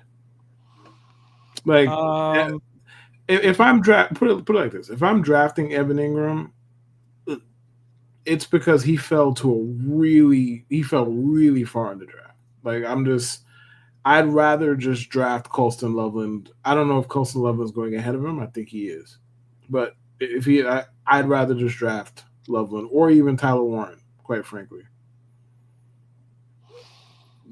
Like if I'm put it like this, if I'm drafting Evan Ingram, it's because he fell really far in the draft. Like I'd rather just draft Colston Loveland. I don't know if Colston Loveland's going ahead of him. I think he is, but I'd rather just draft Loveland or even Tyler Warren, quite frankly,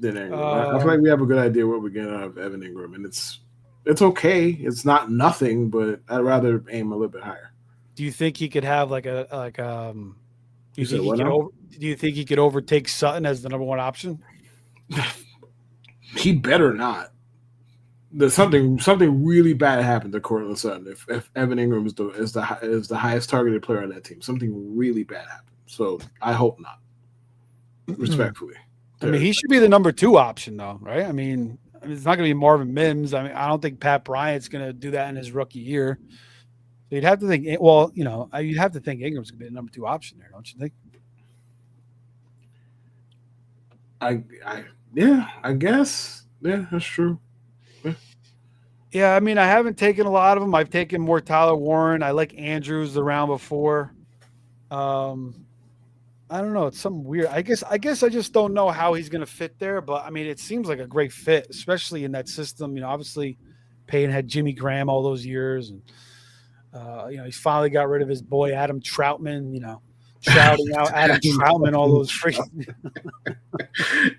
than Ingram. I feel like we have a good idea what we're getting out of Evan Ingram, and it's okay. It's not nothing, but I'd rather aim a little bit higher. Do you think he could have do you think he could overtake Sutton as the number 1 option? He better not. There's something really bad happened to Cortland Sutton if Evan Ingram is the highest targeted player on that team. Something really bad happened. So I hope not. Respectfully. I mean, he should be the number 2 option, though, right? I mean, it's not going to be Marvin Mims. I mean, I don't think Pat Bryant's going to do that in his rookie year. So you'd have to think. Well, you'd have to think Ingram's going to be the number 2 option there, don't you think? I guess. Yeah, that's true. Yeah, I mean, I haven't taken a lot of them. I've taken more Tyler Warren. I like Andrews the round before. I don't know. It's something weird. I guess I just don't know how he's going to fit there. But, I mean, it seems like a great fit, especially in that system. Obviously Payne had Jimmy Graham all those years. And, he's finally got rid of his boy Adam Troutman, shouting out Adam Troutman all those freaking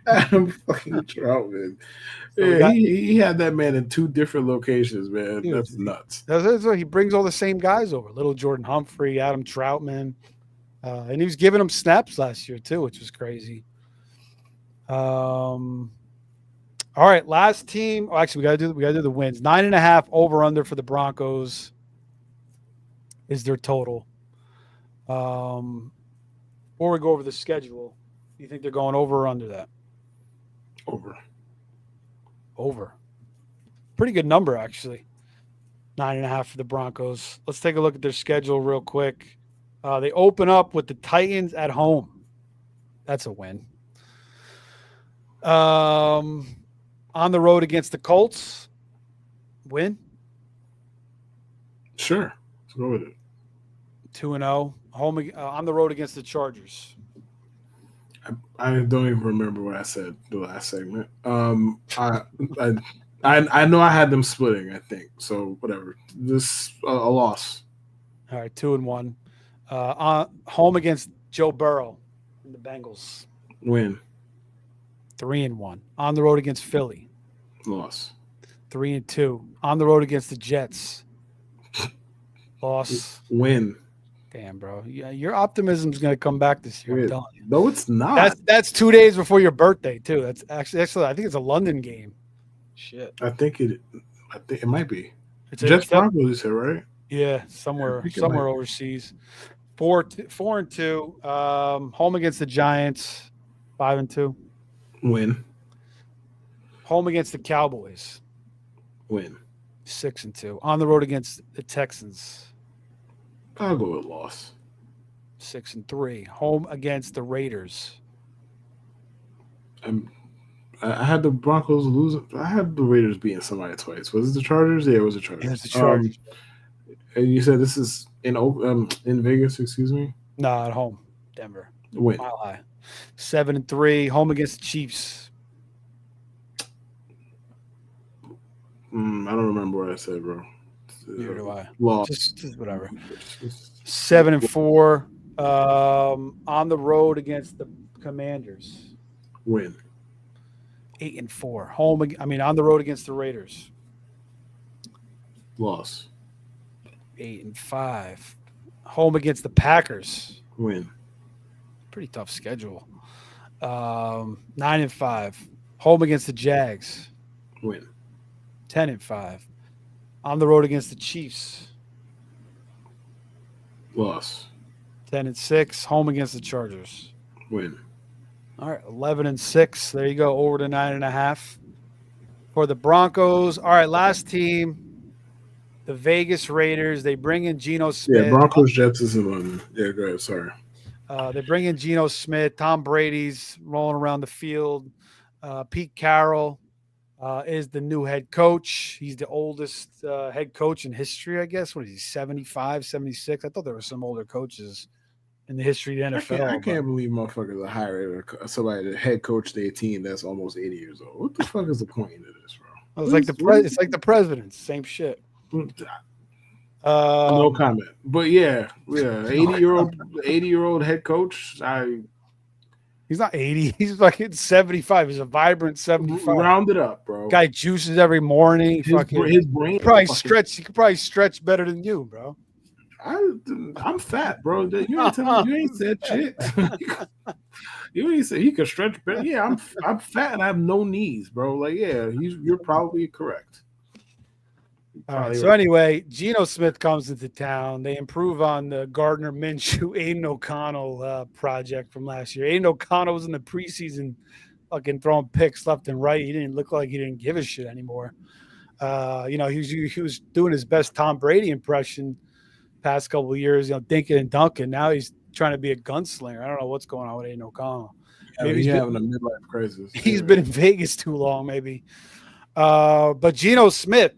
Adam fucking Troutman. Yeah, he had that man in 2 different locations, man. Dude, that's nuts. He brings all the same guys over. Little Jordan Humphrey, Adam Troutman. And he was giving them snaps last year too, which was crazy. All right, last team. Oh, actually, we gotta do the wins. 9.5 over under for the Broncos is their total. Before we go over the schedule, do you think they're going over or under that? Over. Over. Pretty good number, actually. 9.5 for the Broncos. Let's take a look at their schedule real quick. They open up with the Titans at home. That's a win. On the road against the Colts. Win. Sure. Let's go with it. 2-0. Home on the road against the Chargers. I don't even remember what I said the last segment. I know I had them splitting, I think. So whatever. Just a loss. All right, 2-1. Home against Joe Burrow and the Bengals. Win. 3-1. On the road against Philly. Loss. 3-2. On the road against the Jets. Loss. Win. Damn, bro. Yeah, your optimism's going to come back this year. I'm telling you. No, it's not. That's 2 days before your birthday, too. That's actually I think it's a London game. Shit. I think it might be. It's Jets Broncos, you said, right? Yeah, somewhere overseas. 4-2. Home against the Giants. 5-2. Win. Home against the Cowboys. Win. 6-2. On the road against the Texans. I'll go with loss. 6-3. Home against the Raiders. I had the Broncos losing. I had the Raiders beating somebody twice. Was it the Chargers? Yeah, it was the Chargers. It was the Chargers. And you said this is in Vegas, excuse me? No, at home. Denver. Win. Mile high. 7-3. Home against the Chiefs. I don't remember what I said, bro. Neither do I. Loss. Just whatever. 7-4. On the road against the Commanders. Win. 8-4. On the road against the Raiders. Loss. 8-5. Home against the Packers. Win. Pretty tough schedule. 9-5. Home against the Jags. Win. 10-5. On the road against the Chiefs. Loss. 10-6. Home against the Chargers. Win. All right, 11-6. There you go, over to 9.5 for the Broncos. All right, last team, the Vegas Raiders. They bring in Geno Smith. Yeah, Broncos Jets is in London. Yeah, go ahead. Sorry. They bring in Geno Smith. Tom Brady's rolling around the field. Pete Carroll is the new head coach. He's the oldest head coach in history, I guess. What is he, 75, 76? I thought there were some older coaches in the history of the NFL. I can't believe motherfuckers are hiring somebody to head coach their team that's almost 80 years old. What the fuck is the point of this, bro? It's like the presidents. Same shit. No comment. But yeah, 80-year-old head coach. He's not 80. He's fucking 75. He's a vibrant 75. Round it up, bro. Guy juices every morning. His brain he could probably stretch better than you, bro. I'm fat, bro. You ain't said shit. You ain't said he could stretch better. Yeah, I'm fat and I have no knees, bro. Like, yeah, you're probably correct. All right. So anyway, Geno Smith comes into town. They improve on the Gardner Minshew, Aiden O'Connell project from last year. Aiden O'Connell was in the preseason, fucking throwing picks left and right. He didn't look like he didn't give a shit anymore. He was doing his best Tom Brady impression past couple of years, dinking and dunking. Now he's trying to be a gunslinger. I don't know what's going on with Aiden O'Connell. Maybe he's having a midlife crisis. He's been in Vegas too long, maybe. But Geno Smith,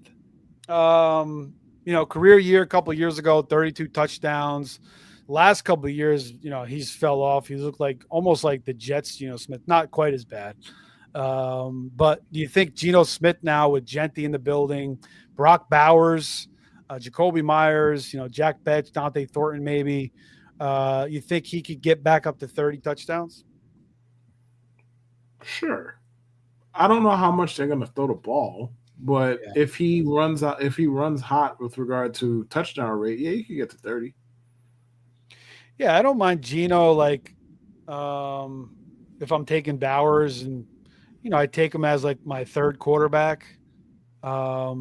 career year a couple of years ago, 32 touchdowns. Last couple of years, he's fell off. He looked like almost like the Jets, Geno Smith, not quite as bad. But do you think Geno Smith now with Gentry in the building, Brock Bowers, Jacoby Myers, Jack Betts, Dante Thornton, maybe, you think he could get back up to 30 touchdowns? Sure. I don't know how much they're going to throw the ball, but if he runs hot with regard to touchdown rate, yeah, you can get to 30. Yeah, I don't mind Geno. Like, if I'm taking Bowers and I take him as like my third quarterback. I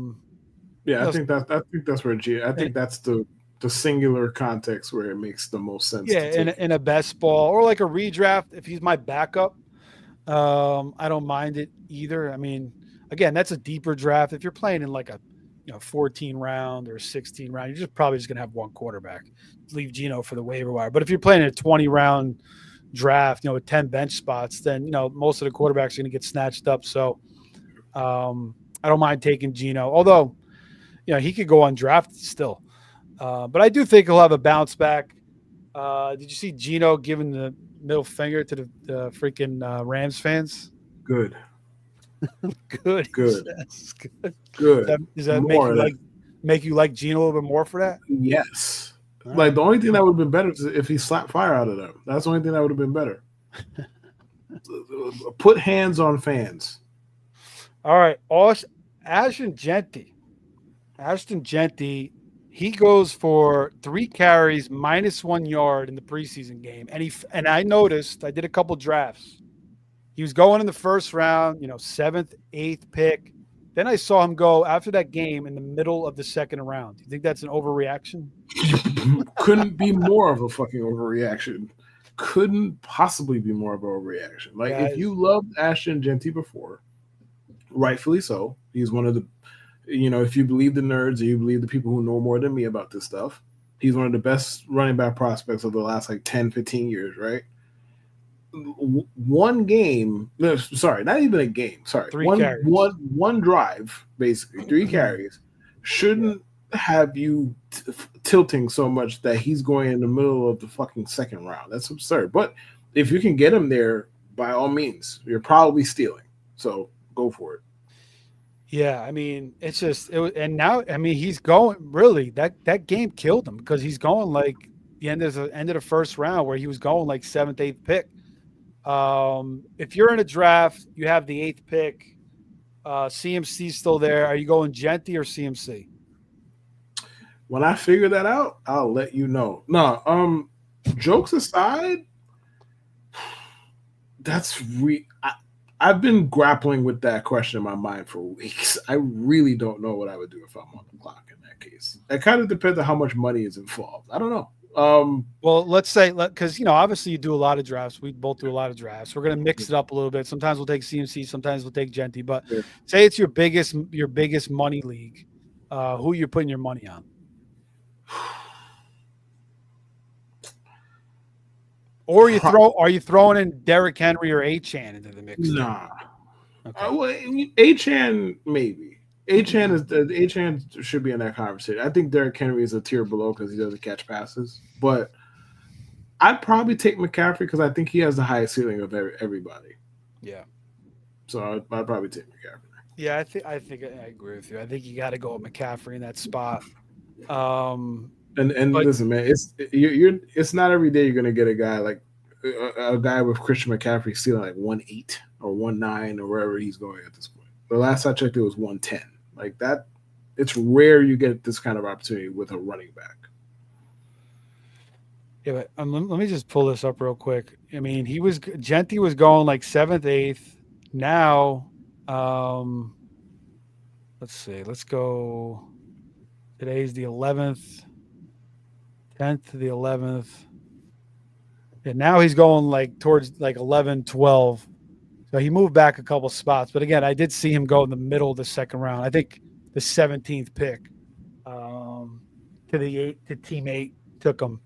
think that's where I think that's the the singular context where it makes the most sense Yeah, to take. in a best ball or like a redraft. If he's my backup, I don't mind it either. I mean, again, that's a deeper draft. If you're playing in like a 14 round or 16 round, you're just probably just gonna have one quarterback. Leave Geno for the waiver wire. But if you're playing in a 20 round draft, with 10 bench spots, then most of the quarterbacks are gonna get snatched up. So I don't mind taking Geno, although he could go undrafted still. But I do think he'll have a bounce back. Did you see Geno giving the middle finger to the freaking Rams fans? Good. Good. Good. Yes, good. Good. Does that More make you like Geno a little bit more for that? Yes. All Like right. the only thing that would have been better is if he slapped fire out of them. That's the only thing that would have been better. Put hands on fans. All right. Ashton Genty. Ashton Genty, he goes for 3 carries, -1 yard in the preseason game. And I noticed, I did a couple drafts. He was going in the first round, 7th, 8th pick. Then I saw him go after that game in the middle of the second round. Do you think that's an overreaction? Couldn't be more of a fucking overreaction. Couldn't possibly be more of a overreaction. Like, if you loved Ashton Genty before, rightfully so. He's one of the, if you believe the nerds or you believe the people who know more than me about this stuff, he's one of the best running back prospects of the last 10, 15 years, right? One game, no, sorry, not even a game. Sorry, 3 carries. One drive, basically 3 carries, shouldn't have you tilting so much that he's going in the middle of the fucking second round. That's absurd. But if you can get him there, by all means, you're probably stealing. So go for it. Yeah, I mean, it's just and now I mean he's going really that game killed him because he's going like the end of the first round where he was going like 7th, 8th pick. If you're in a draft, you have the 8th pick. CMC's still there. Are you going Genty or CMC? When I figure that out, I'll let you know. No, jokes aside, I've been grappling with that question in my mind for weeks. I really don't know what I would do if I'm on the clock in that case. It kind of depends on how much money is involved. I don't know. Well, let's say, because obviously you do a lot of drafts. We both do a lot of drafts. We're gonna mix it up a little bit. Sometimes we'll take CMC, sometimes we'll take Genty. But say it's your biggest money league. Who you're putting your money on? Or are you throwing in Derrick Henry or Achane into the mix? Nah. Okay. Achane maybe. Achane should be in that conversation. I think Derrick Henry is a tier below because he doesn't catch passes. But I'd probably take McCaffrey because I think he has the highest ceiling of everybody. Yeah. So I'd probably take McCaffrey. Yeah, I think I agree with you. I think you got to go with McCaffrey in that spot. And listen, man, it's not every day you're gonna get a guy like a guy with Christian McCaffrey stealing like 1.8 or 1.9 or wherever he's going at this point. The last I checked, it was 1.10. Like that, it's rare you get this kind of opportunity with a running back. Yeah, but let me just pull this up real quick. I mean, Genty was going like 7th, 8th. Now, let's see. Let's go. Today's the 11th, 10th to the 11th. And now he's going like towards like 11, 12. So he moved back a couple spots. But again, I did see him go in the middle of the second round. I think the 17th pick to team 8 took him,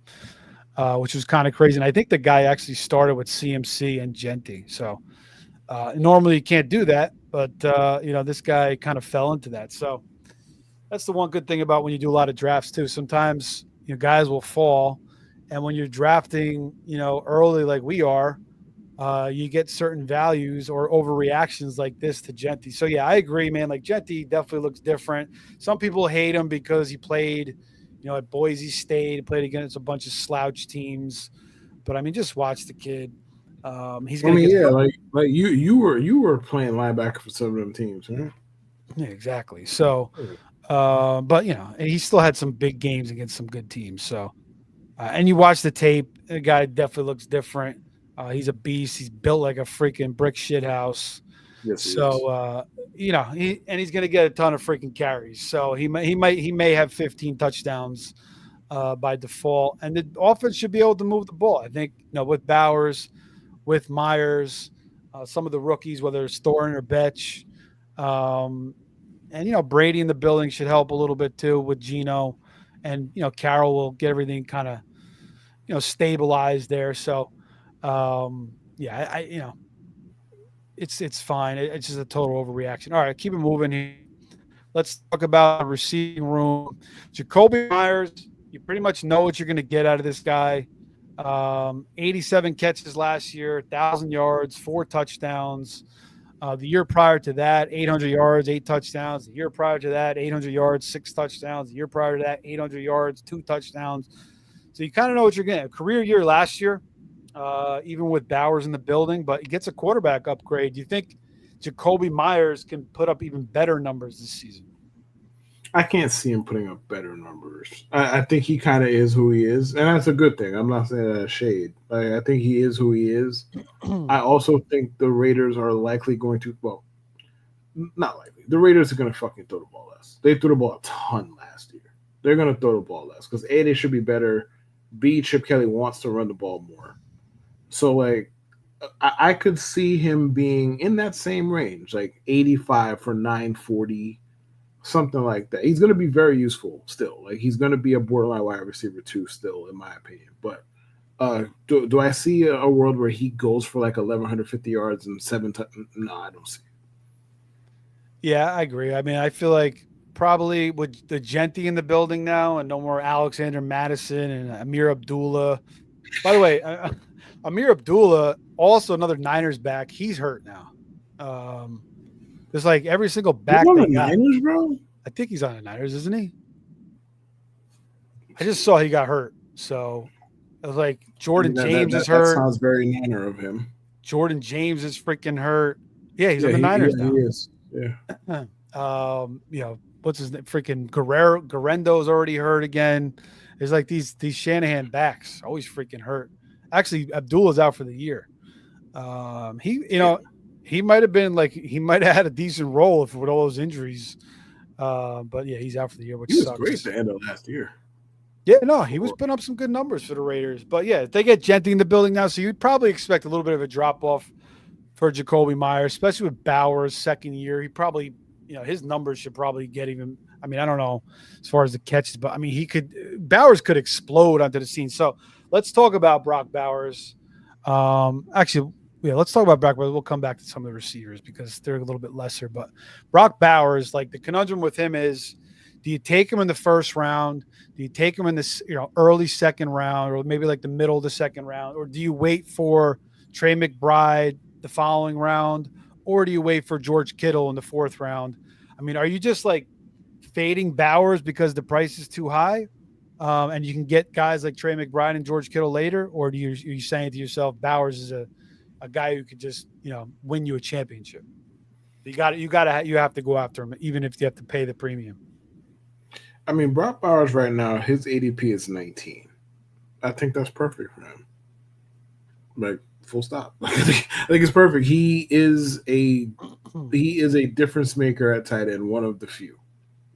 which was kind of crazy. And I think the guy actually started with CMC and Genty. So normally you can't do that. But, this guy kind of fell into that. So that's the one good thing about when you do a lot of drafts too. Sometimes guys will fall, and when you're drafting, early like we are, you get certain values or overreactions like this to Genty. So yeah, I agree, man. Like Genty definitely looks different. Some people hate him because he played, at Boise State, played against a bunch of slouch teams. But I mean, just watch the kid. He's gonna like you were playing linebacker for some of them teams, right? Yeah, exactly. So. But he still had some big games against some good teams. So, and you watch the tape, the guy definitely looks different. He's a beast. He's built like a freaking brick shit house. Yes. So, he's going to get a ton of freaking carries. So he may have 15 touchdowns by default, and the offense should be able to move the ball. I think with Bowers, with Myers, some of the rookies, whether it's Thorin or Betch, and Brady in the building should help a little bit too with Geno, and Carroll will get everything kind of stabilized there. So yeah, it's fine. It's just a total overreaction. All right, keep it moving here. Let's talk about the receiving room. Jacoby Myers, you pretty much know what you're going to get out of this guy. 87 catches last year, 1,000 yards, 4 touchdowns. The year prior to that, 800 yards, 8 touchdowns. The year prior to that, 800 yards, 6 touchdowns. The year prior to that, 800 yards, 2 touchdowns. So you kind of know what you're getting. A career year last year, even with Bowers in the building, but he gets a quarterback upgrade. Do you think Jacoby Myers can put up even better numbers this season? I can't see him putting up better numbers. I think he kind of is who he is, and that's a good thing. I'm not saying that as shade. I think he is who he is. I also think the Raiders are likely going to, well, not likely. The Raiders are going to fucking throw the ball less. They threw the ball a ton last year. They're going to throw the ball less because A, they should be better. B, Chip Kelly wants to run the ball more. So, I could see him being in that same range, 85 for 940, something like that. He's going to be very useful still. He's going to be a borderline wide receiver too still, in my opinion. But do I see a world where he goes for 1,150 yards and 7 touchdowns? No, I don't see it. Yeah, I agree. I mean, I feel like probably with the Genti in the building now and no more Alexander Madison and Amir Abdullah. By the way, Amir Abdullah, also another Niners back. He's hurt now. There's every single back. He's on the Niners, bro? I think he's on the Niners, isn't he? I just saw he got hurt. So it was Jordan James is hurt. That sounds very Niner of him. Jordan James is freaking hurt. Yeah, he's on the Niners now. He is. Yeah. What's his name? Freaking Guarendo's already hurt again. There's these Shanahan backs always freaking hurt. Actually, Abdullah's out for the year. He might have been he might have had a decent role with all those injuries. But yeah, he's out for the year, which he was sucks. Great to end of last year. Yeah, no, he was putting up some good numbers for the Raiders. But yeah, they get Genti in the building now, so you'd probably expect a little bit of a drop off for Jacoby Myers, especially with Bowers' second year. He probably, his numbers should probably get even. I mean, I don't know as far as the catches, but I mean, Bowers could explode onto the scene. So let's talk about Brock Bowers. Actually, yeah, let's talk about Brock Bowers. We'll come back to some of the receivers because they're a little bit lesser. But Brock Bowers, the conundrum with him is, do you take him in the first round? Do you take him in this, early second round, or maybe the middle of the second round? Or do you wait for Trey McBride the following round? Or do you wait for George Kittle in the 4th round? I mean, are you just fading Bowers because the price is too high? And you can get guys like Trey McBride and George Kittle later? Or are you saying to yourself, Bowers is a guy who could just, win you a championship? You have to go after him, even if you have to pay the premium. I mean, Brock Bowers right now, his ADP is 19. I think that's perfect for him. Full stop. I think it's perfect. He is a difference maker at tight end, one of the few,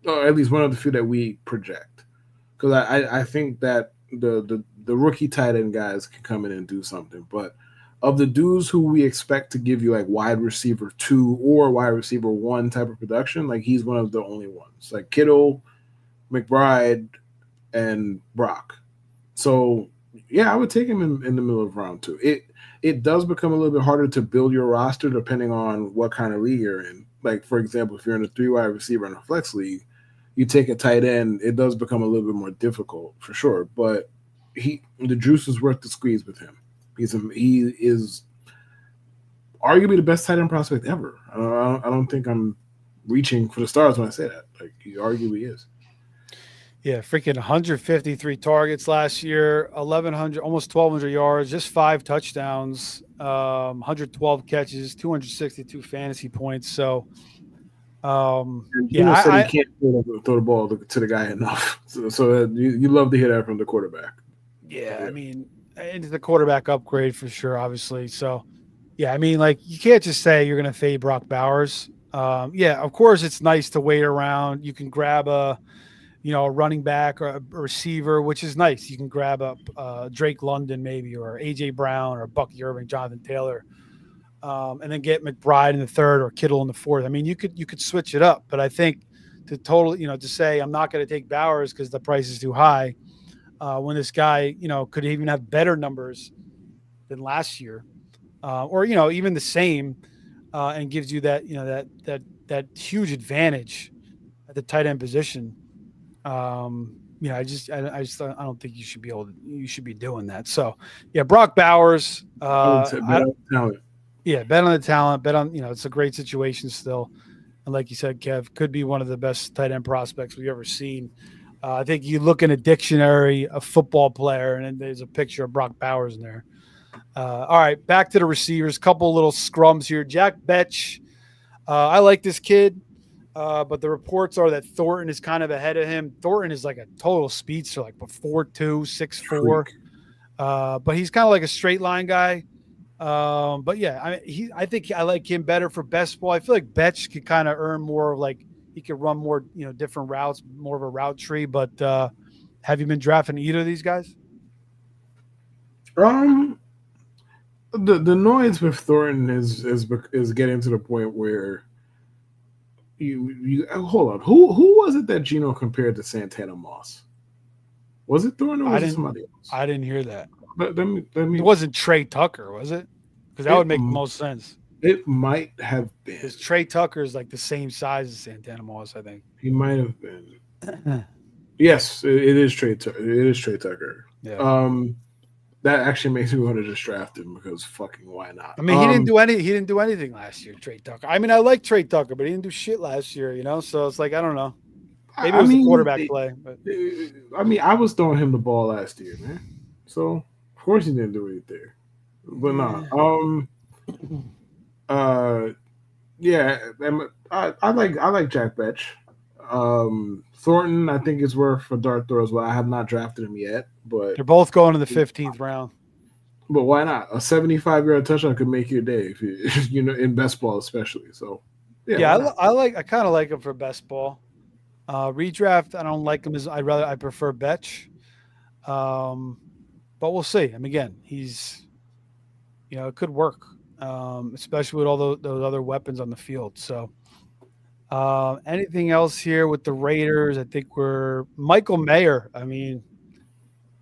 or at least one of the few that we project. Because I think that the rookie tight end guys can come in and do something, but of the dudes who we expect to give you wide receiver 2 or wide receiver 1 type of production, he's one of the only ones. Kittle, McBride, and Brock. So yeah, I would take him in the middle of round 2. It does become a little bit harder to build your roster depending on what kind of league you're in. For example, if you're in a 3 wide receiver in a flex league, you take a tight end, it does become a little bit more difficult for sure. But the juice is worth the squeeze with him. He is arguably the best tight end prospect ever. I don't think I'm reaching for the stars when I say that. He arguably is. Yeah, freaking 153 targets last year, 1,100, almost 1,200 yards, just 5 touchdowns, 112 catches, 262 fantasy points. So, yeah, said he can't throw the ball to the guy enough. So you love to hear that from the quarterback. Yeah, I mean, it's the quarterback upgrade for sure, obviously. So, yeah, I mean, you can't just say you're going to fade Brock Bowers. Yeah, of course, it's nice to wait around. You can grab a a running back or a receiver, which is nice. You can grab up Drake London maybe, or AJ Brown, or Bucky Irving, Jonathan Taylor, and then get McBride in the third or Kittle in the fourth. I mean, you could switch it up, but I think to say I'm not going to take Bowers because the price is too high, when this guy could even have better numbers than last year, or even the same, and gives you that huge advantage at the tight end position. I don't think you should be doing that. So yeah, Brock Bowers. I would say bet on talent. Yeah, bet on the talent. Bet on it's a great situation still, and like you said, Kev, could be one of the best tight end prospects we've ever seen. I think you look in a dictionary, a football player, and then there's a picture of Brock Bowers in there. All right, back to the receivers. Couple little scrums here. Jack Betch. I like this kid. But the reports are that Thornton is kind of ahead of him. Thornton is like a total speedster, like 4'2", 6'4". But he's kind of like a straight line guy. But yeah, I think I like him better for best ball. I feel like Betch could kind of earn more, like he could run more, different routes, more of a route tree. But have you been drafting either of these guys? The noise with Thornton is getting to the point where you hold on. Who was it that Gino compared to Santana Moss? Was it Thornton or was it somebody else? I didn't hear that. Let me. It wasn't Trey Tucker, was it? Because that would make the most sense. It might have been. Because Trey Tucker is like the same size as Santana Moss, I think. He might have been. Yes, it is Trey Tucker. It is Trey Tucker. Yeah. That actually makes me want to just draft him because fucking why not? I mean, he didn't do anything last year, Trey Tucker. I mean, I like Trey Tucker, but he didn't do shit last year, So it's like I don't know. Maybe it was a quarterback play. But I mean, I was throwing him the ball last year, man. So of course he didn't do anything. But yeah, I like Jack Betch. Thornton, I think is worth for dart throw as well. I have not drafted him yet, but they're both going in the 15th round. But why not? A 75-yard touchdown could make your day if you in best ball especially. So yeah, I kind of like him for best ball. Redraft, I don't like him as I prefer Betch. But we'll see. I mean, again, he's it could work, especially with all those other weapons on the field. So. Anything else here with the Raiders? I think we're Michael Mayer. I mean,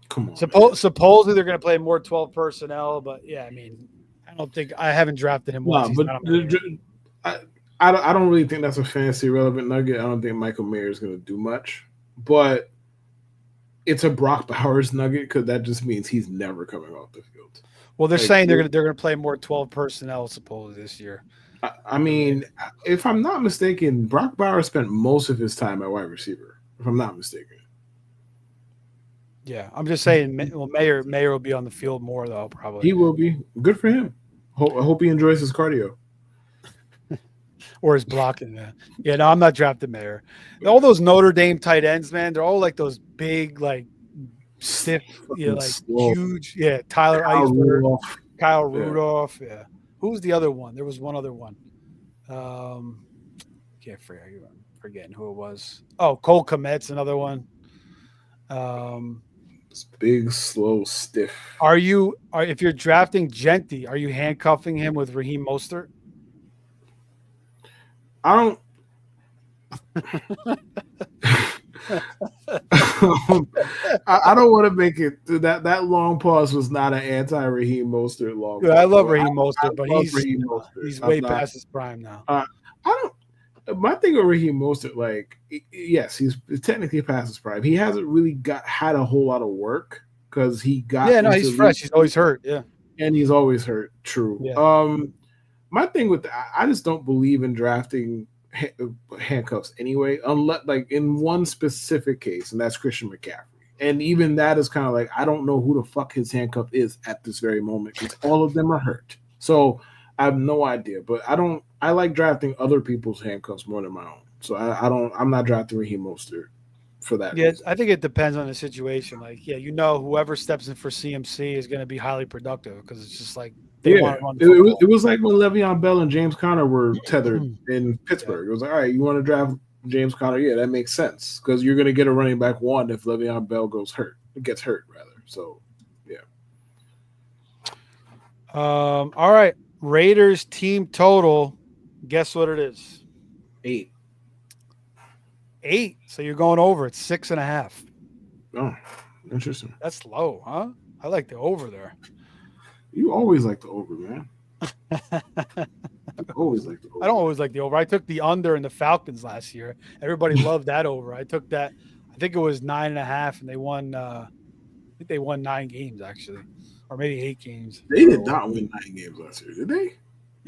come on. Supposedly they're going to play more 12 personnel, but yeah, I mean, I haven't drafted him. No, but I don't really think that's a fantasy relevant nugget. I don't think Michael Mayer is going to do much, but it's a Brock Bowers nugget because that just means he's never coming off the field. Well, they're saying they're going to play more 12 personnel supposedly this year. I mean, if I'm not mistaken, Brock Bowers spent most of his time at wide receiver, if I'm not mistaken. Yeah, I'm just saying, well, Mayer will be on the field more, though, probably. He will be. Good for him. I hope he enjoys his cardio. Or his blocking. Yeah, no, I'm not drafting Mayer. All those Notre Dame tight ends, man, they're all like those big, like, stiff, huge. Yeah, Tyler Eisner, Kyle Rudolph, yeah. Who's the other one? There was one other one. Can't forgetting who it was. Oh, Cole Kmet's another one. Big, slow, stiff. If you're drafting Genty, are you handcuffing him with Raheem Mostert? I don't. I don't want to make it that long pause was not an anti-Raheem Mostert long pause. I love Raheem Mostert, but he's way past his prime now. My thing with Raheem Mostert, like, yes, he's technically past his prime. He hasn't really had a whole lot of work because he got he's fresh. He's always hurt, and he's always hurt. True. Yeah. My thing with I just don't believe in drafting handcuffs anyway, unless like in one specific case, and that's Christian McCaffrey. And even that is kind of like, I don't know who the fuck his handcuff is at this very moment because all of them are hurt. So I have no idea. But I like drafting other people's handcuffs more than my own. So I'm not drafting Raheem Mostert for that. Yeah, reason. I think it depends on the situation. Like, whoever steps in for CMC is going to be highly productive because it's just like they want to run the football. It was like when Le'Veon Bell and James Conner were tethered in Pittsburgh. It was like, all right, you want to draft James Conner, yeah, that makes sense because you're going to get a running back one if Le'Veon Bell gets hurt rather. So, yeah. All right. Raiders team total. Guess what it is? 8. 8. So you're going over. It's 6.5. Oh, interesting. That's low, huh? I like the over there. You always like the over, man. Always like the over. I don't always like the over. I took the under in the Falcons last year. Everybody loved that over. I took that. I think it was 9.5, and they won. I think they won 9 games actually, or maybe 8 games. They did not win 9 games last year, did they?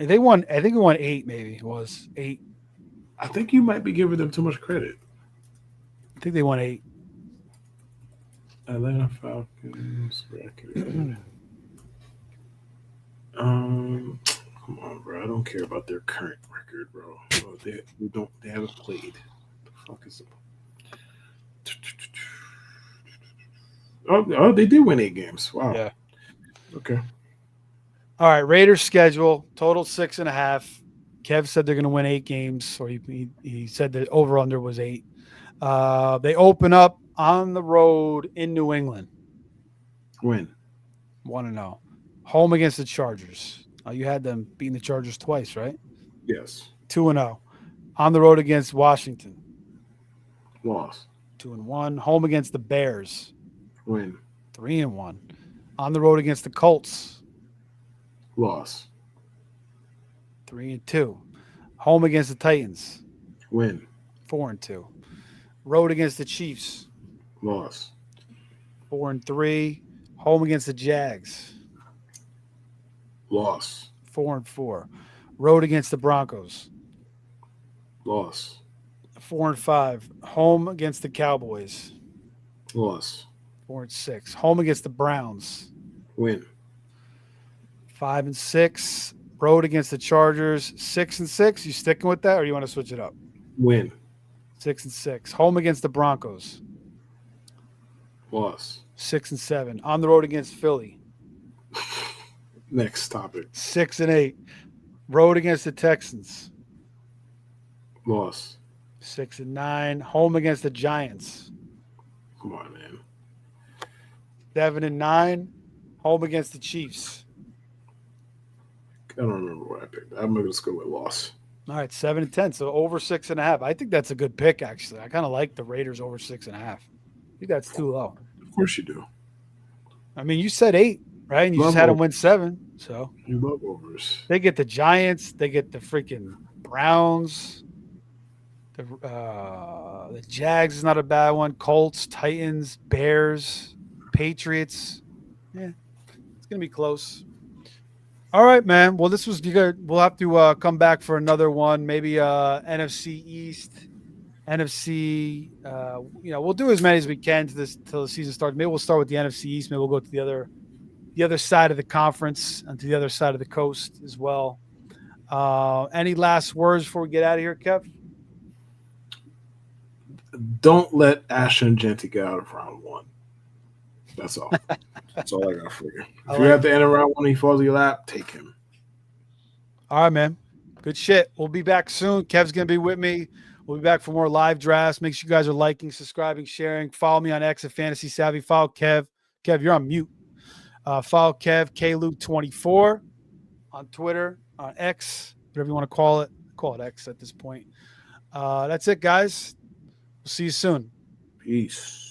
They won. I think it won 8. Maybe it was 8. I think you might be giving them too much credit. I think they won 8. Atlanta Falcons record. Come on, bro. I don't care about their current record, bro. They haven't played. The fuck is it? Oh, they did win 8 games. Wow. Yeah. Okay. All right. Raiders schedule total 6.5. Kev said they're going to win 8 games, or he said the over under was 8. They open up on the road in New England. Win. 1-0. Home against the Chargers. You had them beating the Chargers twice, right? Yes. 2-0. On the road against Washington. Loss. 2-1. Home against the Bears. Win. 3-1. On the road against the Colts. Loss. 3-2. Home against the Titans. Win. 4-2. Road against the Chiefs. Loss. 4-3. Home against the Jags. Loss. 4-4. Road against the Broncos. Loss. 4-5. Home against the Cowboys. Loss. 4-6. Home against the Browns. Win. 5-6. Road against the Chargers. 6-6. You sticking with that, or you want to switch it up? Win. 6-6. Home against the Broncos. Loss. 6-7. On the road against Philly. Next topic. 6-8. Road against the Texans. Loss. 6-9. Home against the Giants. Come on, man. 7-9. Home against the Chiefs. I don't remember what I picked. I'm going to go with loss. All right, 7-10. So over 6.5. I think that's a good pick, actually. I kind of like the Raiders over 6.5. I think that's too low. Of course you do. I mean, you said 8, right? And you just had them win 7. So you love overs. They get the Giants. They get the freaking Browns. The Jags is not a bad one. Colts, Titans, Bears, Patriots. Yeah, it's gonna be close. All right, man. Well, this was good. We'll have to come back for another one. Maybe NFC East, NFC. We'll do as many as we can till the season starts. Maybe we'll start with the NFC East. Maybe we'll go to the other side of the conference and to the other side of the coast as well. Any last words before we get out of here, Kev? Don't let Ashton Genty get out of round 1. That's all. That's all I got for you. If you're at the end of round 1 and he falls in your lap, take him. All right, man. Good shit. We'll be back soon. Kev's going to be with me. We'll be back for more live drafts. Make sure you guys are liking, subscribing, sharing. Follow me on X at Fantasy Savvy. Follow Kev. Kev, you're on mute. Follow Kev, KLuke24 on Twitter, on X, whatever you want to call it. Call it X at this point. That's it, guys. We'll see you soon. Peace.